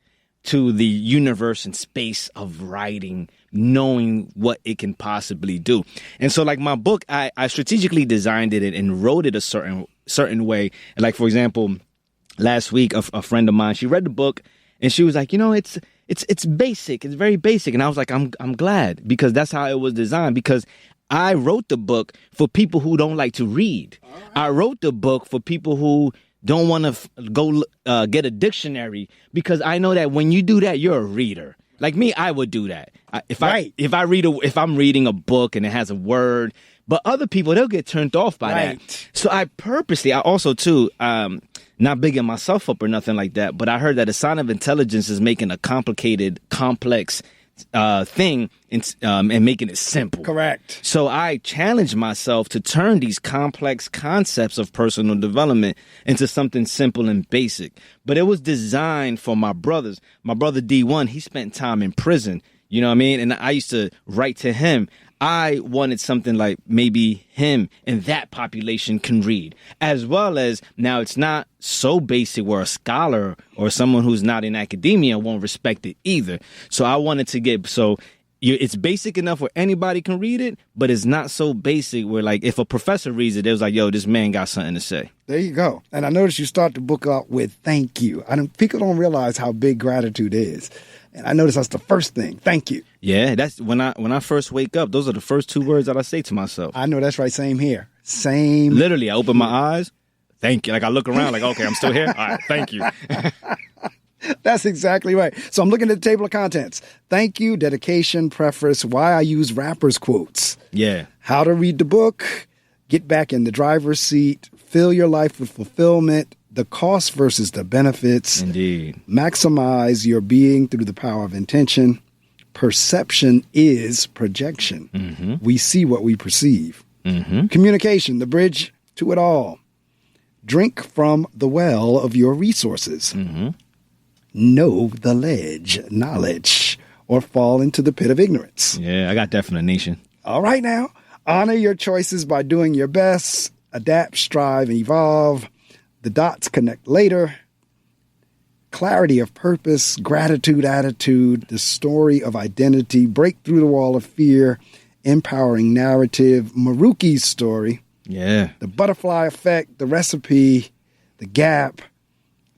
to the universe and space of writing, knowing what it can possibly do. And so like my book, I strategically designed it and wrote it a certain way. And like, for example, last week, a friend of mine, she read the book and she was like, it's basic. It's very basic. And I was like, I'm glad, because that's how it was designed, because I wrote the book for people who don't like to read. Right. I wrote the book for people who don't want to go get a dictionary, because I know that when you do that, you're a reader. Like me, I would do that. If I'm reading a book and it has a word, but other people, they'll get turned off by that. So I also too, not bigging myself up or nothing like that, but I heard that a sign of intelligence is making a complicated, complex thing and making it simple. Correct. So I challenged myself to turn these complex concepts of personal development into something simple and basic. But it was designed for my brothers. My brother D1, he spent time in prison. You know what I mean? And I used to write to him. I wanted something like maybe him and that population can read, as well as now it's not so basic where a scholar or someone who's not in academia won't respect it either. So I wanted to it's basic enough where anybody can read it, but it's not so basic where, like, if a professor reads it, it was like, yo, this man got something to say. There you go. And I noticed you start the book out with thank you. People don't realize how big gratitude is. And I noticed that's the first thing. Thank you. Yeah, that's when I first wake up, those are the first two words that I say to myself. I know that's right. Same here. Same. Literally, I open my eyes. Thank you. Like I look around like, okay, I'm still here. All right. Thank you. That's exactly right. So I'm looking at the table of contents. Thank you, dedication, preface, why I use rappers' quotes. Yeah. How to read the book, get back in the driver's seat, fill your life with fulfillment, the cost versus the benefits. Indeed. Maximize your being through the power of intention. Perception is projection. Mm-hmm. We see what we perceive. Mm-hmm. Communication, the bridge to it all. Drink from the well of your resources. Mm-hmm. Know the ledge, knowledge, or fall into the pit of ignorance. Yeah, I got that from the nation. All right now. Honor your choices by doing your best. Adapt, strive, and evolve. The dots connect later. Clarity of purpose, gratitude, attitude, the story of identity, break through the wall of fear, empowering narrative, Maruki's story. Yeah. The butterfly effect, the recipe, the gap,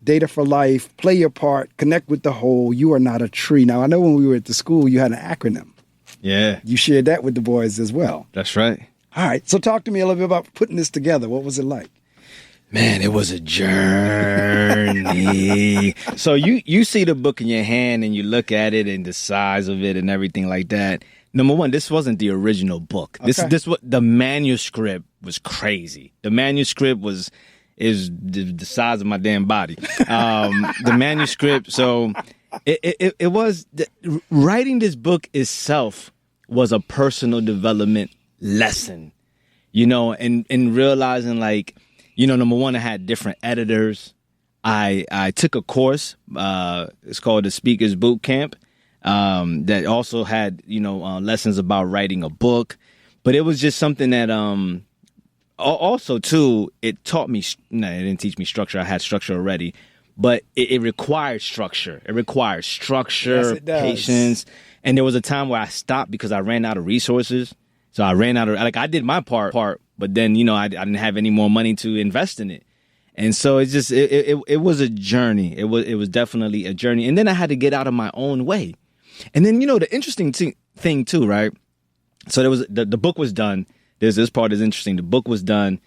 data for life, play your part, connect with the whole, you are not a tree. Now, I know when we were at the school, you had an acronym. Yeah. You shared that with the boys as well. That's right. All right. So talk to me a little bit about putting this together. What was it like? Man, it was a journey. So you see the book in your hand and you look at it and the size of it and everything like that. Number one, this wasn't the original book. Okay. This what the manuscript was crazy. The manuscript is the size of my damn body. The manuscript. So it was writing this book itself was a personal development lesson, and realizing, like, number one, I had different editors. I took a course. It's called the Speakers Boot Camp. That also had, lessons about writing a book. But it was just something that, also too, it taught me, it didn't teach me structure. I had structure already, but it required structure. It requires structure, yes, it does. Patience. And there was a time where I stopped because I ran out of resources. So I ran out of, I did my part, but then, I didn't have any more money to invest in it. And so it's just, it was a journey. It was definitely a journey. And then I had to get out of my own way. And then, the interesting thing too, right? So there was, the book was done. This part is interesting. The book was done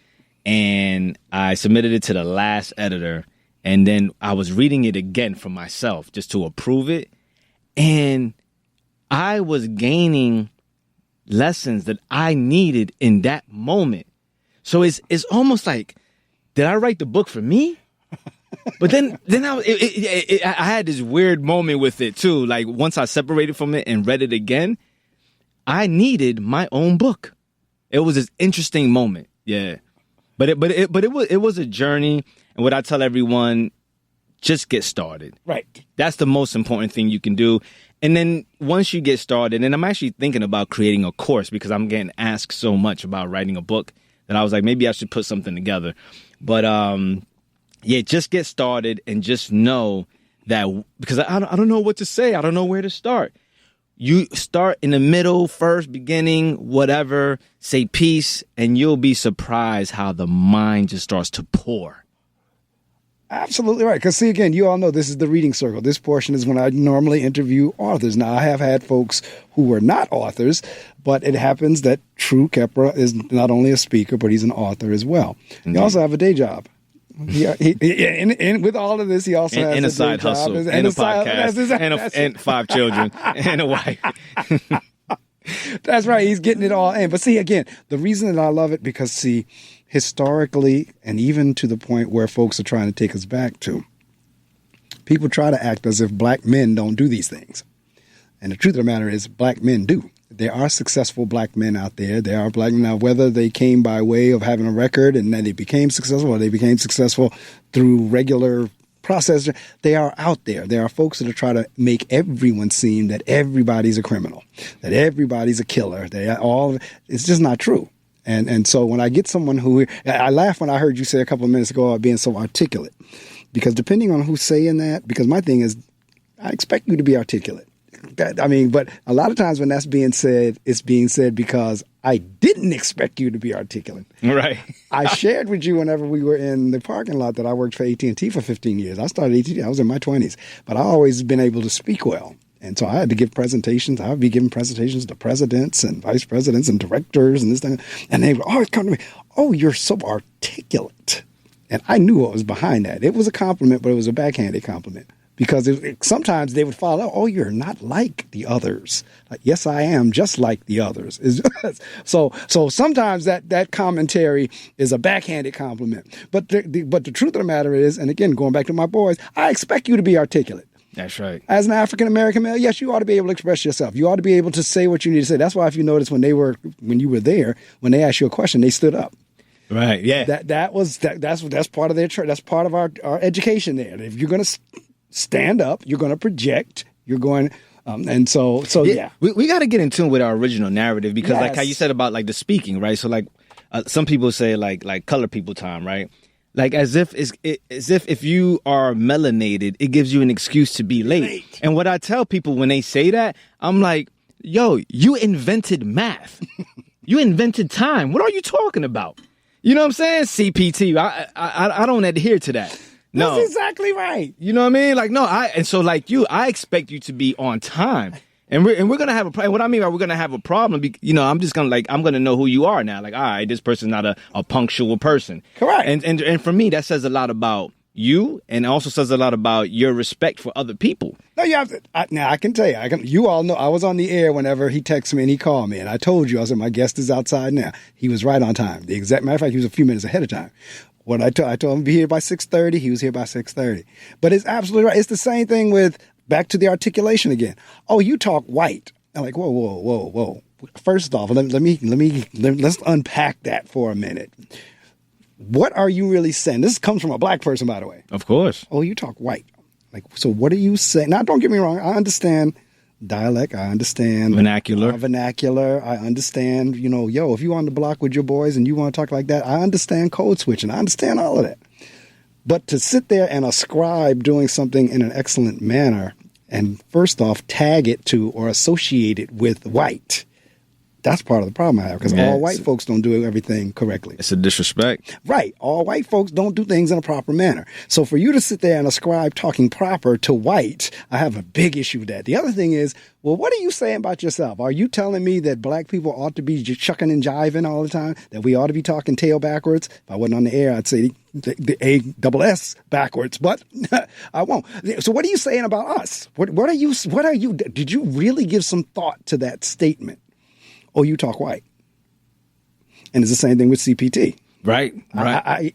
and I submitted it to the last editor. And then I was reading it again for myself just to approve it. And I was gaining lessons that I needed in that moment. So it's almost like, did I write the book for me? But then I had this weird moment with it too. Like once I separated from it and read it again, I needed my own book. It was this interesting moment. Yeah. But it was a journey. And what I tell everyone, just get started. Right. That's the most important thing you can do. And then once you get started, and I'm actually thinking about creating a course because I'm getting asked so much about writing a book that I was like, maybe I should put something together. But yeah, just get started and just know that, because I don't know what to say. I don't know where to start. You start in the middle, first, beginning, whatever, say peace, and you'll be surprised how the mind just starts to pour. Absolutely right. Because see, again, you all know this is the reading circle. This portion is when I normally interview authors. Now, I have had folks who were not authors, but it happens that True Khepra is not only a speaker, but he's an author as well. He also have a day job. Yeah, and with all of this, he also has a side hustle, and a podcast, and 5 children, and a wife. That's right. He's getting it all in. But see, again, the reason that I love it, because see, historically, and even to the point where folks are trying to take us back to, people try to act as if black men don't do these things. And the truth of the matter is, black men do. There are successful black men out there. There are black men. Now, whether they came by way of having a record and then they became successful, or they became successful through regular process, they are out there. There are folks that are trying to make everyone seem that everybody's a criminal, that everybody's a killer. It's just not true. And so when I get someone who, I laughed when I heard you say a couple of minutes ago about being so articulate, because depending on who's saying that, because my thing is, I expect you to be articulate. But a lot of times when that's being said, it's being said because I didn't expect you to be articulate. Right. I shared with you whenever we were in the parking lot that I worked for AT&T for 15 years. I started AT&T, I was in my 20s, but I always been able to speak well. And so I had to give presentations. I would be giving presentations to presidents and vice presidents and directors and this thing. And they would always come to me, "Oh, you're so articulate." And I knew what was behind that. It was a compliment, but it was a backhanded compliment. Because sometimes they would follow, "Oh, you're not like the others." Like, yes, I am just like the others. So sometimes that commentary is a backhanded compliment. But the truth of the matter is, and again, going back to my boys, I expect you to be articulate. That's right. As an African-American male, yes, you ought to be able to express yourself. You ought to be able to say what you need to say. That's why if you notice when you were there, when they asked you a question, they stood up. Right, yeah. That's part of their that's part of our education there. If you're going to stand up, you're going to project, you're going, and so yeah. We got to get in tune with our original narrative because, Yes. like how you said about like the speaking, right? So like some people say like color people time, right? Like as if if you are melanated, it gives you an excuse to be late. And what I tell people when they say that, I'm like, yo, you invented math. You invented time. What are you talking about? You know what I'm saying? CPT. I don't adhere to that. No. That's exactly right. You know what I mean? Like, no, I expect you to be on time. And we're going to have a problem. What I mean by we're going to have a problem, I'm just going to I'm going to know who you are now. Like, all right, this person's not a punctual person. Correct. And for me, that says a lot about you and also says a lot about your respect for other people. No, you have to. Now, I can tell you, you all know I was on the air whenever he texted me and he called me. And I told you, I said, my guest is outside now. He was right on time. The exact matter of fact, he was a few minutes ahead of time. What I told him to be here by 6:30, he was here by 6:30. But it's absolutely right. It's the same thing with, back to the articulation again. "Oh, you talk white." I'm like, whoa. First off, let's unpack that for a minute. What are you really saying? This comes from a black person, by the way. Of course. "Oh, you talk white." Like, so what are you saying? Now, don't get me wrong. I understand dialect. I understand vernacular. I understand, if you on the block with your boys and you want to talk like that, I understand code switching. I understand all of that. But to sit there and ascribe doing something in an excellent manner and first off tag it to or associate it with white, that's part of the problem I have, because all white folks don't do everything correctly. It's a disrespect. Right. All white folks don't do things in a proper manner. So for you to sit there and ascribe talking proper to white, I have a big issue with that. The other thing is, well, what are you saying about yourself? Are you telling me that black people ought to be chucking and jiving all the time? That we ought to be talking tail backwards? If I wasn't on the air, I'd say the A-double-S backwards, but I won't. So what are you saying about us? What are you, did you really give some thought to that statement? "Oh, you talk white." And it's the same thing with CPT. Right.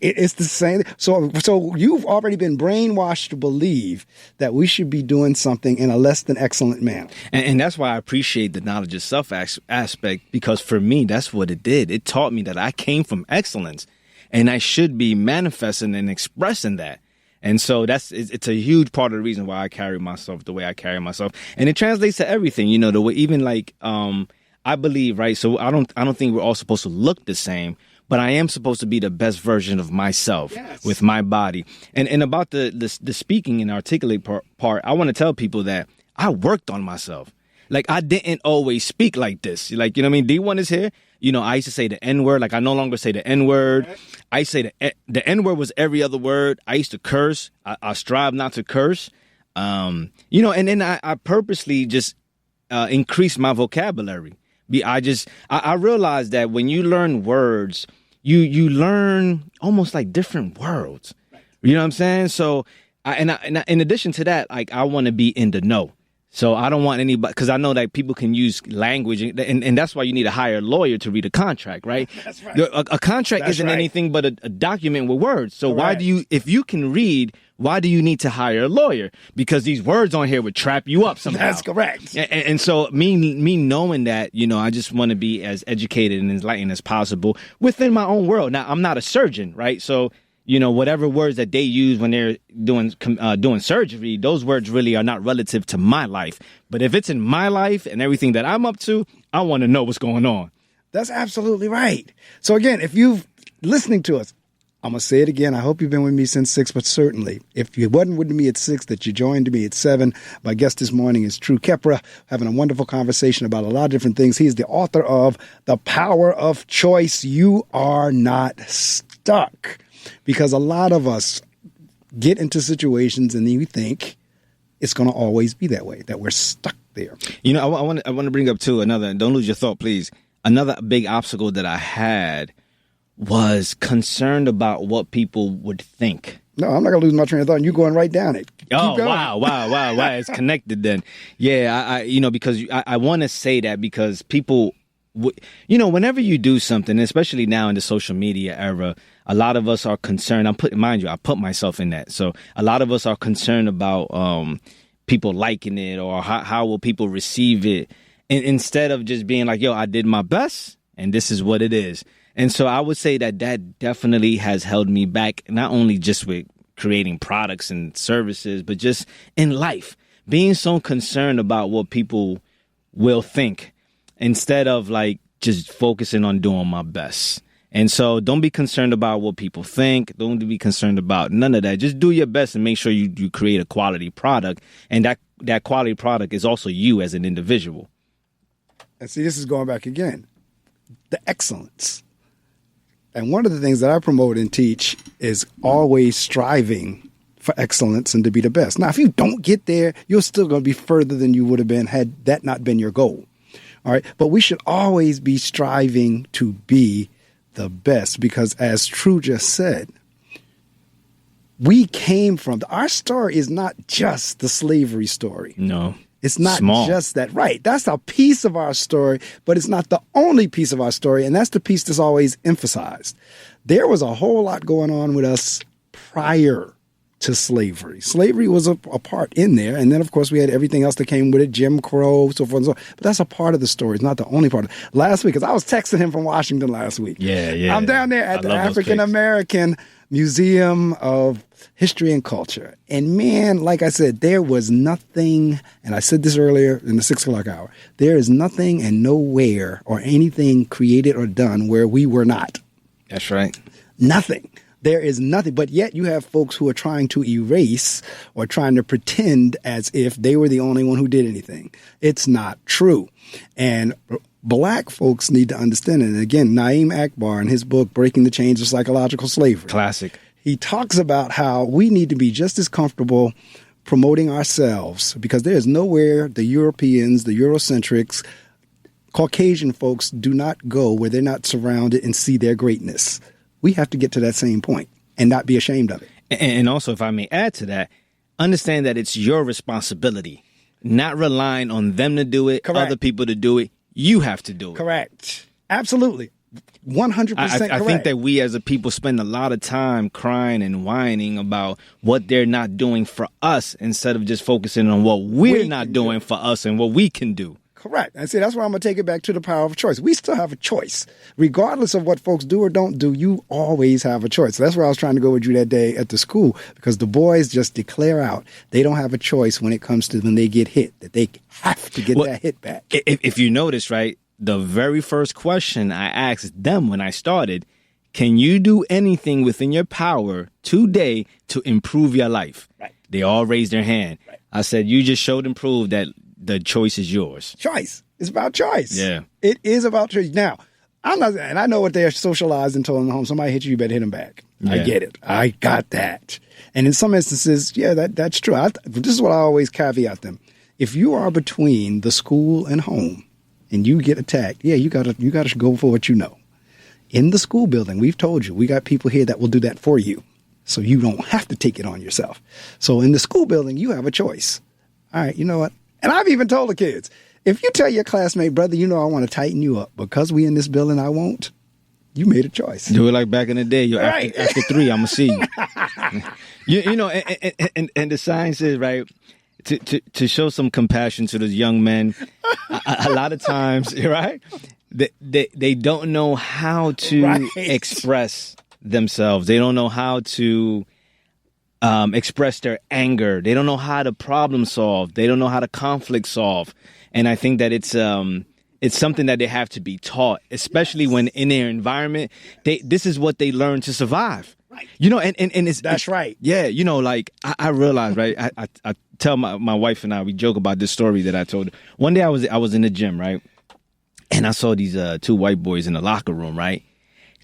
It's the same. So you've already been brainwashed to believe that we should be doing something in a less than excellent manner. And that's why I appreciate the knowledge of self aspect, because for me, that's what it did. It taught me that I came from excellence and I should be manifesting and expressing that. And so it's a huge part of the reason why I carry myself the way I carry myself. And it translates to everything, you know, the way even like I believe, right? So I don't think we're all supposed to look the same, but I am supposed to be the best version of myself with my body. And about the speaking and articulate part, I want to tell people that I worked on myself. Like, I didn't always speak like this. Like, you know what I mean? D1 is here. You know, I used to say the N-word. Like, I no longer say the N-word. I say the N-word was every other word. I used to curse. I strive not to curse. You know, and then I purposely just increased my vocabulary. I realized that when you learn words, you learn almost like different worlds. You know what I'm saying? So, in addition to that, like, I want to be in the know. So I don't want anybody, because I know that people can use language, and that's why you need to hire a lawyer to read a contract, right? That's right. A contract isn't anything but a document with words. So Correct. why do you, if you can read, why do you need to hire a lawyer? Because these words on here would trap you up somehow. That's correct. And so me knowing that, you know, I just want to be as educated and enlightened as possible within my own world. Now, I'm not a surgeon, right? So, you know, whatever words that they use when they're doing surgery, those words really are not relative to my life. But if it's in my life and everything that I'm up to, I want to know what's going on. That's absolutely right. So again, if you've listening to us, I'm going to say it again. I hope you've been with me since 6, but certainly if you wasn't with me at 6, that you joined me at 7. My guest this morning is True Khepra, having a wonderful conversation about a lot of different things. He's the author of The Power of Choice. You are not stuck. Because a lot of us get into situations and we think it's going to always be that way, that we're stuck there. You know, I want to bring up too another. Don't lose your thought, please. Another big obstacle that I had was concerned about what people would think. No, I'm not going to lose my train of thought. And you're going right down it. Keep going. Wow. It's connected then. Yeah, I you know, because I want to say that because people, you know, whenever you do something, especially now in the social media era, a lot of us are concerned. I put myself in that. So a lot of us are concerned about people liking it or how will people receive it. And instead of just being like, yo, I did my best and this is what it is. And so I would say that definitely has held me back, not only just with creating products and services, but just in life, being so concerned about what people will think instead of like just focusing on doing my best. And so don't be concerned about what people think. Don't be concerned about none of that. Just do your best and make sure you create a quality product. And that quality product is also you as an individual. And see, this is going back again. The excellence. And one of the things that I promote and teach is always striving for excellence and to be the best. Now, if you don't get there, you're still going to be further than you would have been had that not been your goal. All right. But we should always be striving to be the best, because as True just said, we came from, our story is not just the slavery story. No. It's not small. Just that. Right. That's a piece of our story, but it's not the only piece of our story. And that's the piece that's always emphasized. There was a whole lot going on with us prior to slavery. Slavery was a part in there. And then, of course, we had everything else that came with it, Jim Crow, so forth and so on. But that's a part of the story. It's not the only part. Last week, because I was texting him from Washington last week. Yeah. I'm down there at the African American Museum of History and Culture. And man, like I said, there was nothing, and I said this earlier in the 6 o'clock hour, there is nothing and nowhere or anything created or done where we were not. That's right. Nothing. There is nothing, but yet you have folks who are trying to erase or trying to pretend as if they were the only one who did anything. It's not true. And Black folks need to understand it. And again, Naeem Akbar in his book, Breaking the Chains of Psychological Slavery. Classic. He talks about how we need to be just as comfortable promoting ourselves, because there is nowhere the Europeans, the Eurocentrics, Caucasian folks do not go where they're not surrounded and see their greatness. We have to get to that same point and not be ashamed of it. And also, if I may add to that, understand that it's your responsibility, not relying on them to do it, Correct. Other people to do it. You have to do it. Correct. Absolutely. 100% correct. I think that we as a people spend a lot of time crying and whining about what they're not doing for us instead of just focusing on what we're not doing for us and what we can do. Correct. And see, that's why I'm going to take it back to the power of choice. We still have a choice. Regardless of what folks do or don't do, you always have a choice. So that's where I was trying to go with you that day at the school, because the boys just declare out they don't have a choice when it comes to when they get hit, that they have to get that hit back. If you notice, right, the very first question I asked them when I started, can you do anything within your power today to improve your life? Right. They all raised their hand. Right. I said, you just showed and proved that the choice is yours. Choice. It's about choice. Yeah. It is about choice. Now, I'm not, and I know what they're socialized and told in the home. Somebody hit you better hit them back. Yeah. I get it. I got that. And in some instances, yeah, that's true. This is what I always caveat them. If you are between the school and home and you get attacked, yeah, you gotta go for what you know. In the school building, we've told you, we got people here that will do that for you. So you don't have to take it on yourself. So in the school building, you have a choice. All right, you know what? And I've even told the kids, if you tell your classmate, brother, you know I want to tighten you up because we in this building, I won't. You made a choice. Do it like back in the day. Right. After 3, I'm going to see you. you know, and the science is, right, to show some compassion to those young men, a lot of times, right, they don't know how to express themselves. They don't know how to express their anger. They don't know how to problem solve. They don't know how to conflict solve. And I think that it's something that they have to be taught, especially when in their environment, this is what they learn to survive. Right. You know, and it's right. Yeah. You know, like I realize, right. I tell my wife and we joke about this story that I told her. One day I was in the gym, right. And I saw these 2 white boys in the locker room, right.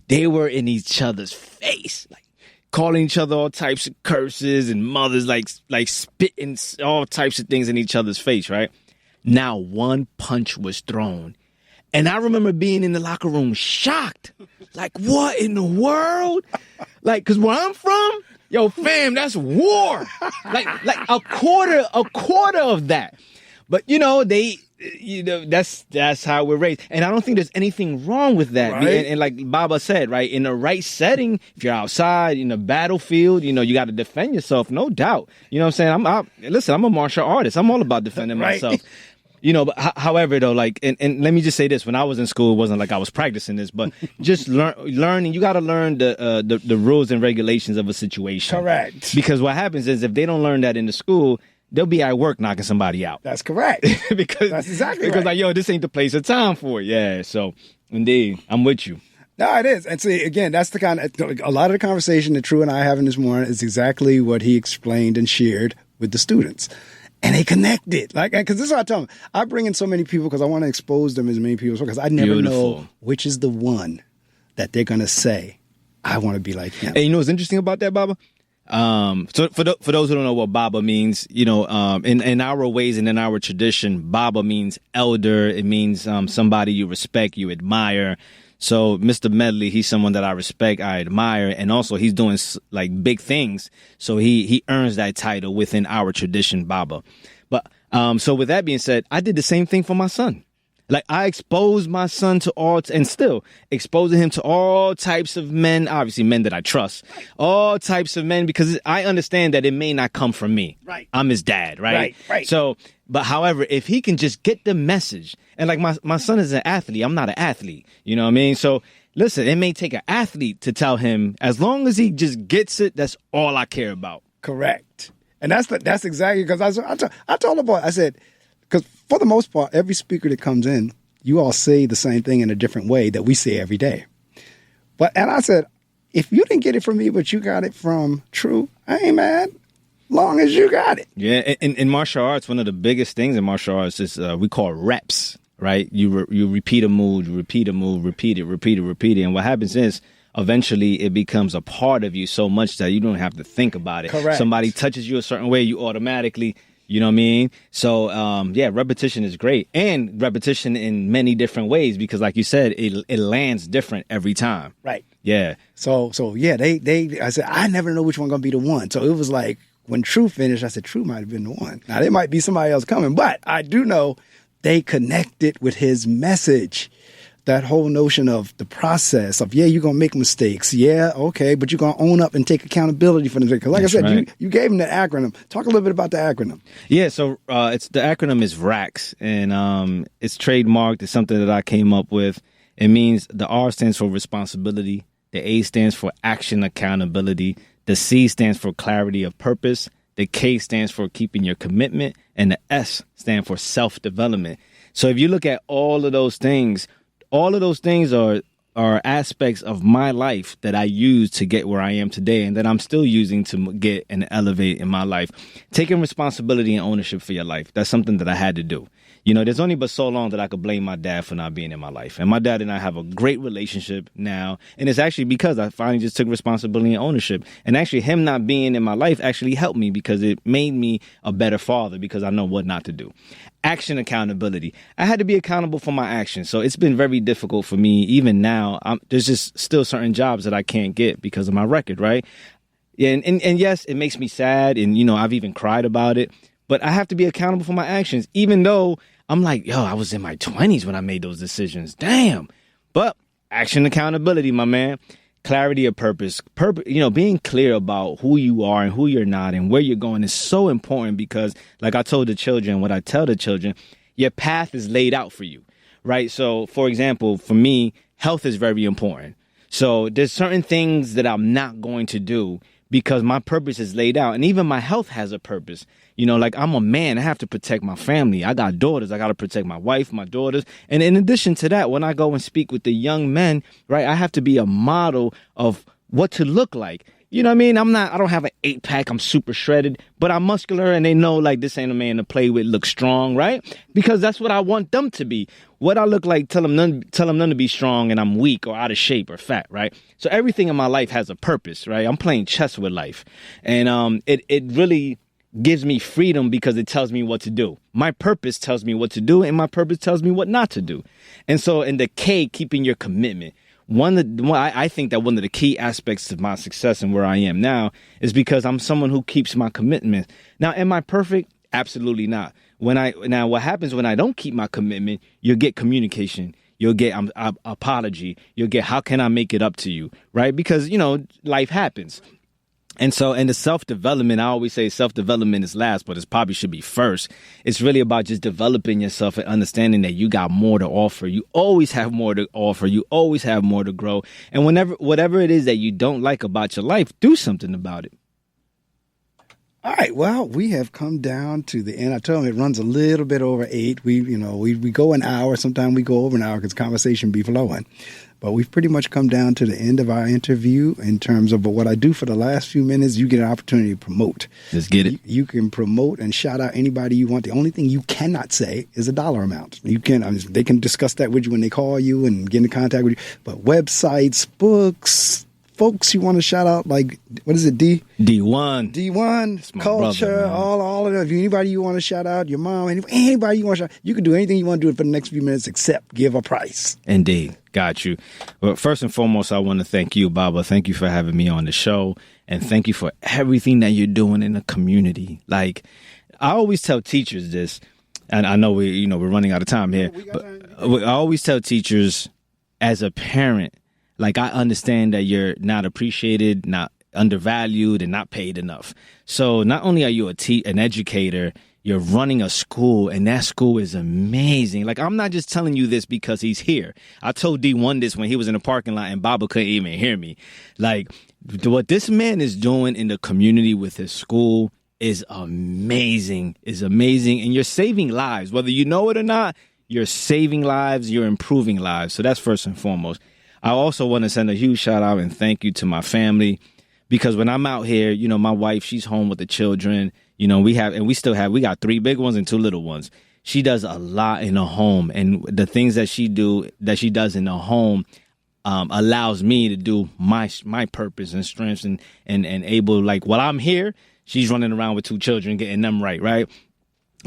They were in each other's face, like calling each other all types of curses and mothers, like spitting all types of things in each other's face, right? Now one punch was thrown. And I remember being in the locker room shocked. Like, what in the world? Like, because where I'm from, yo, fam, that's war. like a quarter of that. But, you know, that's how we're raised. And I don't think there's anything wrong with that. Right. And like Baba said, right, in the right setting, if you're outside in the battlefield, you know, you got to defend yourself, no doubt. You know what I'm saying? Listen, I'm a martial artist. I'm all about defending myself. You know, but however, though, like, and let me just say this. When I was in school, it wasn't like I was practicing this, but just learning, you got to learn the rules and regulations of a situation. Correct. Because what happens is if they don't learn that in the school, they'll be at work knocking somebody out. That's correct. because that's exactly because right. Like, yo, this ain't the place or time for it. Yeah, so indeed, I'm with you. No, it is. And see, again, that's the kind of, a lot of the conversation that True and I are having this morning is exactly what he explained and shared with the students. And they connected. Like, because this is what I tell them. I bring in so many people because I want to expose them as many people because I never know which is the one that they're going to say, I want to be like him. And you know what's interesting about that, Baba? So for those who don't know what Baba means, you know, in our ways and in our tradition, Baba means elder. It means somebody you respect, you admire. So Mr. Medley, he's someone that I respect, I admire, and also he's doing like big things. So he earns that title within our tradition, Baba. But so with that being said, I did the same thing for my son. Like I exposed my son to and still exposing him to all types of men, obviously men that I trust, all types of men, because I understand that it may not come from me. Right. I'm his dad, right? Right. So, but however, if he can just get the message, and like my son is an athlete, I'm not an athlete, you know what I mean? So listen, it may take an athlete to tell him, as long as he just gets it, that's all I care about. Correct. And that's exactly, because I told the boy, I said, because for the most part, every speaker that comes in, you all say the same thing in a different way that we say every day. And I said, if you didn't get it from me, but you got it from True, I ain't mad. Long as you got it. Yeah, in martial arts, one of the biggest things in martial arts is we call reps, right? You repeat a move, repeat it. And what happens is, eventually it becomes a part of you so much that you don't have to think about it. Correct. Somebody touches you a certain way, you automatically... You know what I mean? So, yeah, repetition is great. And repetition in many different ways because, like you said, it lands different every time. Right. Yeah. So yeah, I said, I never know which one going to be the one. So it was like, when True finished, I said, True might have been the one. Now, there might be somebody else coming, but I do know they connected with his message. that whole notion of the process of, yeah, you're going to make mistakes. Yeah, okay, but you're going to own up and take accountability for the mistake. Because like That's I said, right. you gave him that acronym. Talk a little bit about the acronym. Yeah, so it's the acronym is RACS, and it's trademarked. It's something that I came up with. It means the R stands for responsibility, the A stands for action accountability, the C stands for clarity of purpose, the K stands for keeping your commitment, and the S stands for self-development. So if you look at all of those things are aspects of my life that I use to get where I am today and that I'm still using to get and elevate in my life. Taking responsibility and ownership for your life. That's something that I had to do. You know, there's only but so long that I could blame my dad for not being in my life. And my dad and I have a great relationship now. And it's actually because I finally just took responsibility and ownership. And actually him not being in my life actually helped me because it made me a better father because I know what not to do. Action accountability. I had to be accountable for my actions. So it's been very difficult for me. Even now, there's just still certain jobs that I can't get because of my record, right? And yes, it makes me sad. And, you know, I've even cried about it. But I have to be accountable for my actions, even though I'm like, yo, I was in my 20s when I made those decisions. Damn. But action accountability, my man. Clarity of purpose, you know, being clear about who you are and who you're not and where you're going is so important because, like I told the children, what I tell the children, your path is laid out for you, right? So, for example, for me, health is very important. So there's certain things that I'm not going to do because my purpose is laid out. And even my health has a purpose. You know, like I'm a man, I have to protect my family. I got daughters, I got to protect my wife, my daughters. And in addition to that, when I go and speak with the young men, right, I have to be a model of what to look like. You know what I mean? I don't have an 8-pack, I'm super shredded, but I'm muscular and they know like this ain't a man to play with, look strong, right? Because that's what I want them to be. What I look like, tell them none to be strong and I'm weak or out of shape or fat, right? So everything in my life has a purpose, right? I'm playing chess with life. And it really gives me freedom because it tells me what to do. My purpose tells me what to do and my purpose tells me what not to do. And so in the K, keeping your commitment. I think that one of the key aspects of my success and where I am now is because I'm someone who keeps my commitment. Now, am I perfect? Absolutely not. Now, what happens when I don't keep my commitment, you'll get communication. You'll get apology. You'll get, how can I make it up to you? Right? Because, you know, life happens. And so in the self-development, I always say self-development is last, but it probably should be first. It's really about just developing yourself and understanding that you got more to offer. You always have more to offer. You always have more to grow. And whatever it is that you don't like about your life, do something about it. All right. Well, we have come down to the end. I told them it runs a little bit over 8. We go an hour. Sometimes we go over an hour because conversation be flowing. But we've pretty much come down to the end of our interview in terms of what I do for the last few minutes. You get an opportunity to promote. Let's get it. You can promote and shout out anybody you want. The only thing you cannot say is a dollar amount. They can discuss that with you when they call you and get in contact with you. But websites, books, folks you want to shout out, like, what is it, D1, culture, brother, all of that. If anybody you want to shout out, your mom, anybody you want to shout out, you can do anything you want to do for the next few minutes except give a price. Indeed. Got you. Well, first and foremost, I want to thank you, Baba. Thank you for having me on the show. And thank you for everything that you're doing in the community. Like, I always tell teachers this, and I know we're running out of time here, but I always tell teachers as a parent, like, I understand that you're not appreciated, not undervalued, and not paid enough. So not only are you an educator, you're running a school, and that school is amazing. Like, I'm not just telling you this because he's here. I told D1 this when he was in the parking lot, and Baba couldn't even hear me. Like, what this man is doing in the community with his school is amazing, and you're saving lives. Whether you know it or not, you're saving lives, you're improving lives. So that's first and foremost. I also want to send a huge shout out and thank you to my family, because when I'm out here, you know, my wife, she's home with the children. You know, we got 3 big ones and 2 little ones. She does a lot in the home, and the things that she does in the home allows me to do my purpose and strengths and able, like, while I'm here, she's running around with 2 children, getting them right?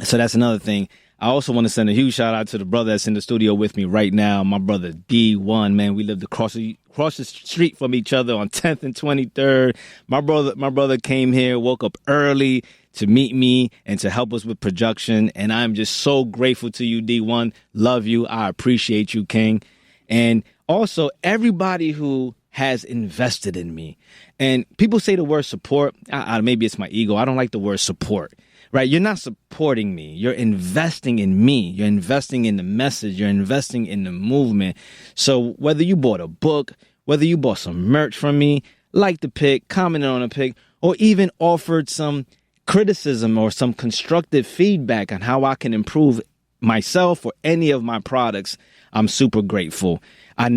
So that's another thing. I also want to send a huge shout out to the brother that's in the studio with me right now, my brother D1, man. We lived across the street from each other on 10th and 23rd. My brother came here, woke up early to meet me and to help us with production. And I'm just so grateful to you, D1. Love you. I appreciate you, King. And also everybody who has invested in me. And people say the word support. Maybe it's my ego. I don't like the word support, right? You're not supporting me. You're investing in me. You're investing in the message. You're investing in the movement. So whether you bought a book, whether you bought some merch from me, liked the pic, commented on a pic, or even offered some criticism or some constructive feedback on how I can improve myself or any of my products, I'm super grateful. I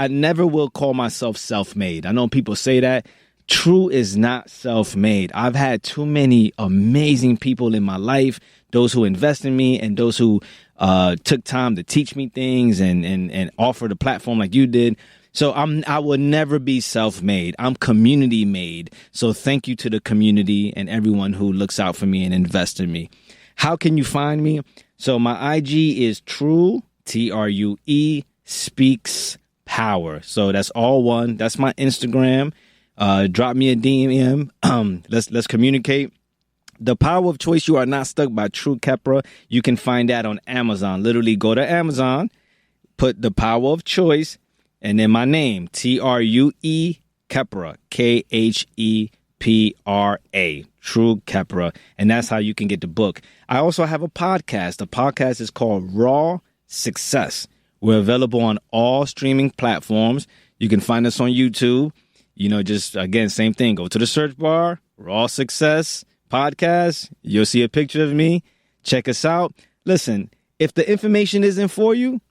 never will call myself self-made. I know people say that. True is not self-made. I've had too many amazing people in my life, those who invest in me and those who took time to teach me things and offered a platform like you did. So I will never be self-made. I'm community made. So thank you to the community and everyone who looks out for me and invests in me. How can you find me? So my IG is True, TRUE, Speaks Power. So that's all one. That's my Instagram. Drop me a DM. Let's communicate. The Power of Choice, You Are Not Stuck by True Khepra. You can find that on Amazon. Literally go to Amazon, put The Power of Choice, and then my name, TRUE Khepra, KHEPRA, True Khepra. And that's how you can get the book. I also have a podcast. The podcast is called Raw Success. We're available on all streaming platforms. You can find us on YouTube. Just, again, same thing. Go to the search bar, Raw Success Podcast. You'll see a picture of me. Check us out. Listen, if the information isn't for you,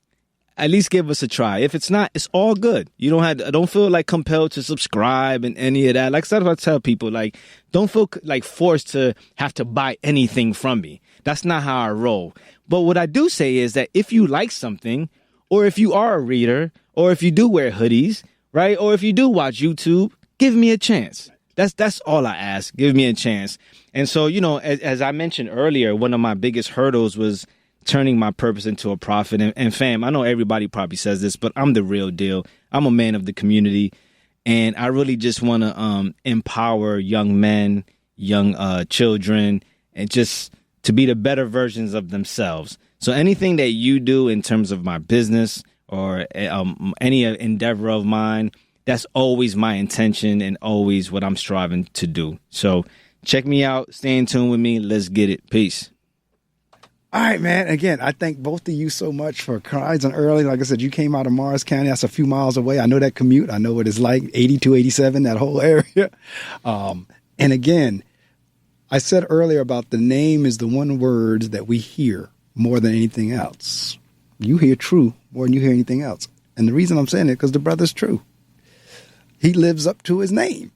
at least give us a try. If it's not, it's all good. Don't feel like compelled to subscribe and any of that. Like I tell people, like, don't feel like forced to have to buy anything from me. That's not how I roll. But what I do say is that if you like something, or if you are a reader, or if you do wear hoodies, right, or if you do watch YouTube, give me a chance. That's all I ask. Give me a chance. And so, as I mentioned earlier, one of my biggest hurdles was turning my purpose into a profit. And fam, I know everybody probably says this, but I'm the real deal. I'm a man of the community. And I really just want to empower young men, young children, and just to be the better versions of themselves. So anything that you do in terms of my business or any endeavor of mine, that's always my intention and always what I'm striving to do. So check me out. Stay in tune with me. Let's get it. Peace. All right, man. Again, I thank both of you so much for rising early. Like I said, you came out of Morris County. That's a few miles away. I know that commute. I know what it's like, 82, 87, that whole area. And again, I said earlier about the name is the one word that we hear more than anything else. You hear true more than you hear anything else. And the reason I'm saying it, because the brother's true. He lives up to his name.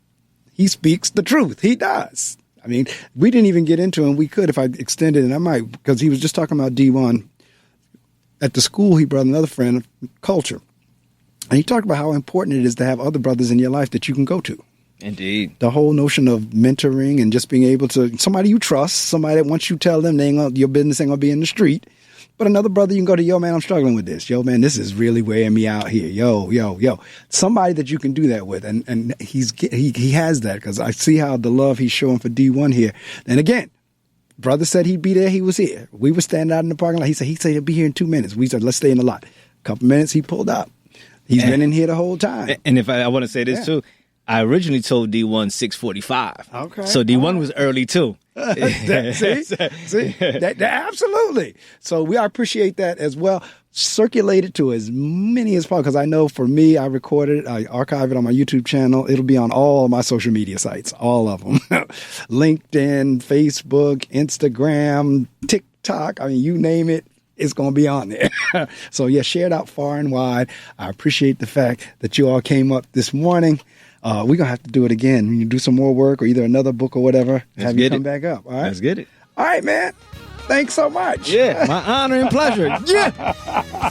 He speaks the truth. He does. I mean, we didn't even get into it, and we could if I extended it. I might, because he was just talking about D1. At the school, he brought another friend, culture. And he talked about how important it is to have other brothers in your life that you can go to. Indeed. The whole notion of mentoring and just being able to, somebody you trust, somebody that once you tell them your business ain't going to be in the street. But another brother you can go to, yo, man, I'm struggling with this. Yo, man, this is really wearing me out here. Yo. Somebody that you can do that with. And he has that, because I see how the love he's showing for D1 here. And again, brother said he'd be there. He was here. We were standing out in the parking lot. He said he'll be here in 2 minutes. We said, let's stay in the lot. A couple minutes, he pulled out. He's been in here the whole time. And if I want to say this too, I originally told D1 6:45. Okay. So D1 was early too. See? Absolutely. So I appreciate that as well. Circulate it to as many as possible, because I know for me, I record it, I archive it on my YouTube channel. It'll be on all of my social media sites, all of them. LinkedIn, Facebook, Instagram, TikTok. I mean, you name it, it's going to be on there. So yeah, share it out far and wide. I appreciate the fact that you all came up this morning. We're going to have to do it again. When you do some more work or either another book or whatever, have you come back up. All right? Let's get it. All right, man. Thanks so much. Yeah, my honor and pleasure. Yeah.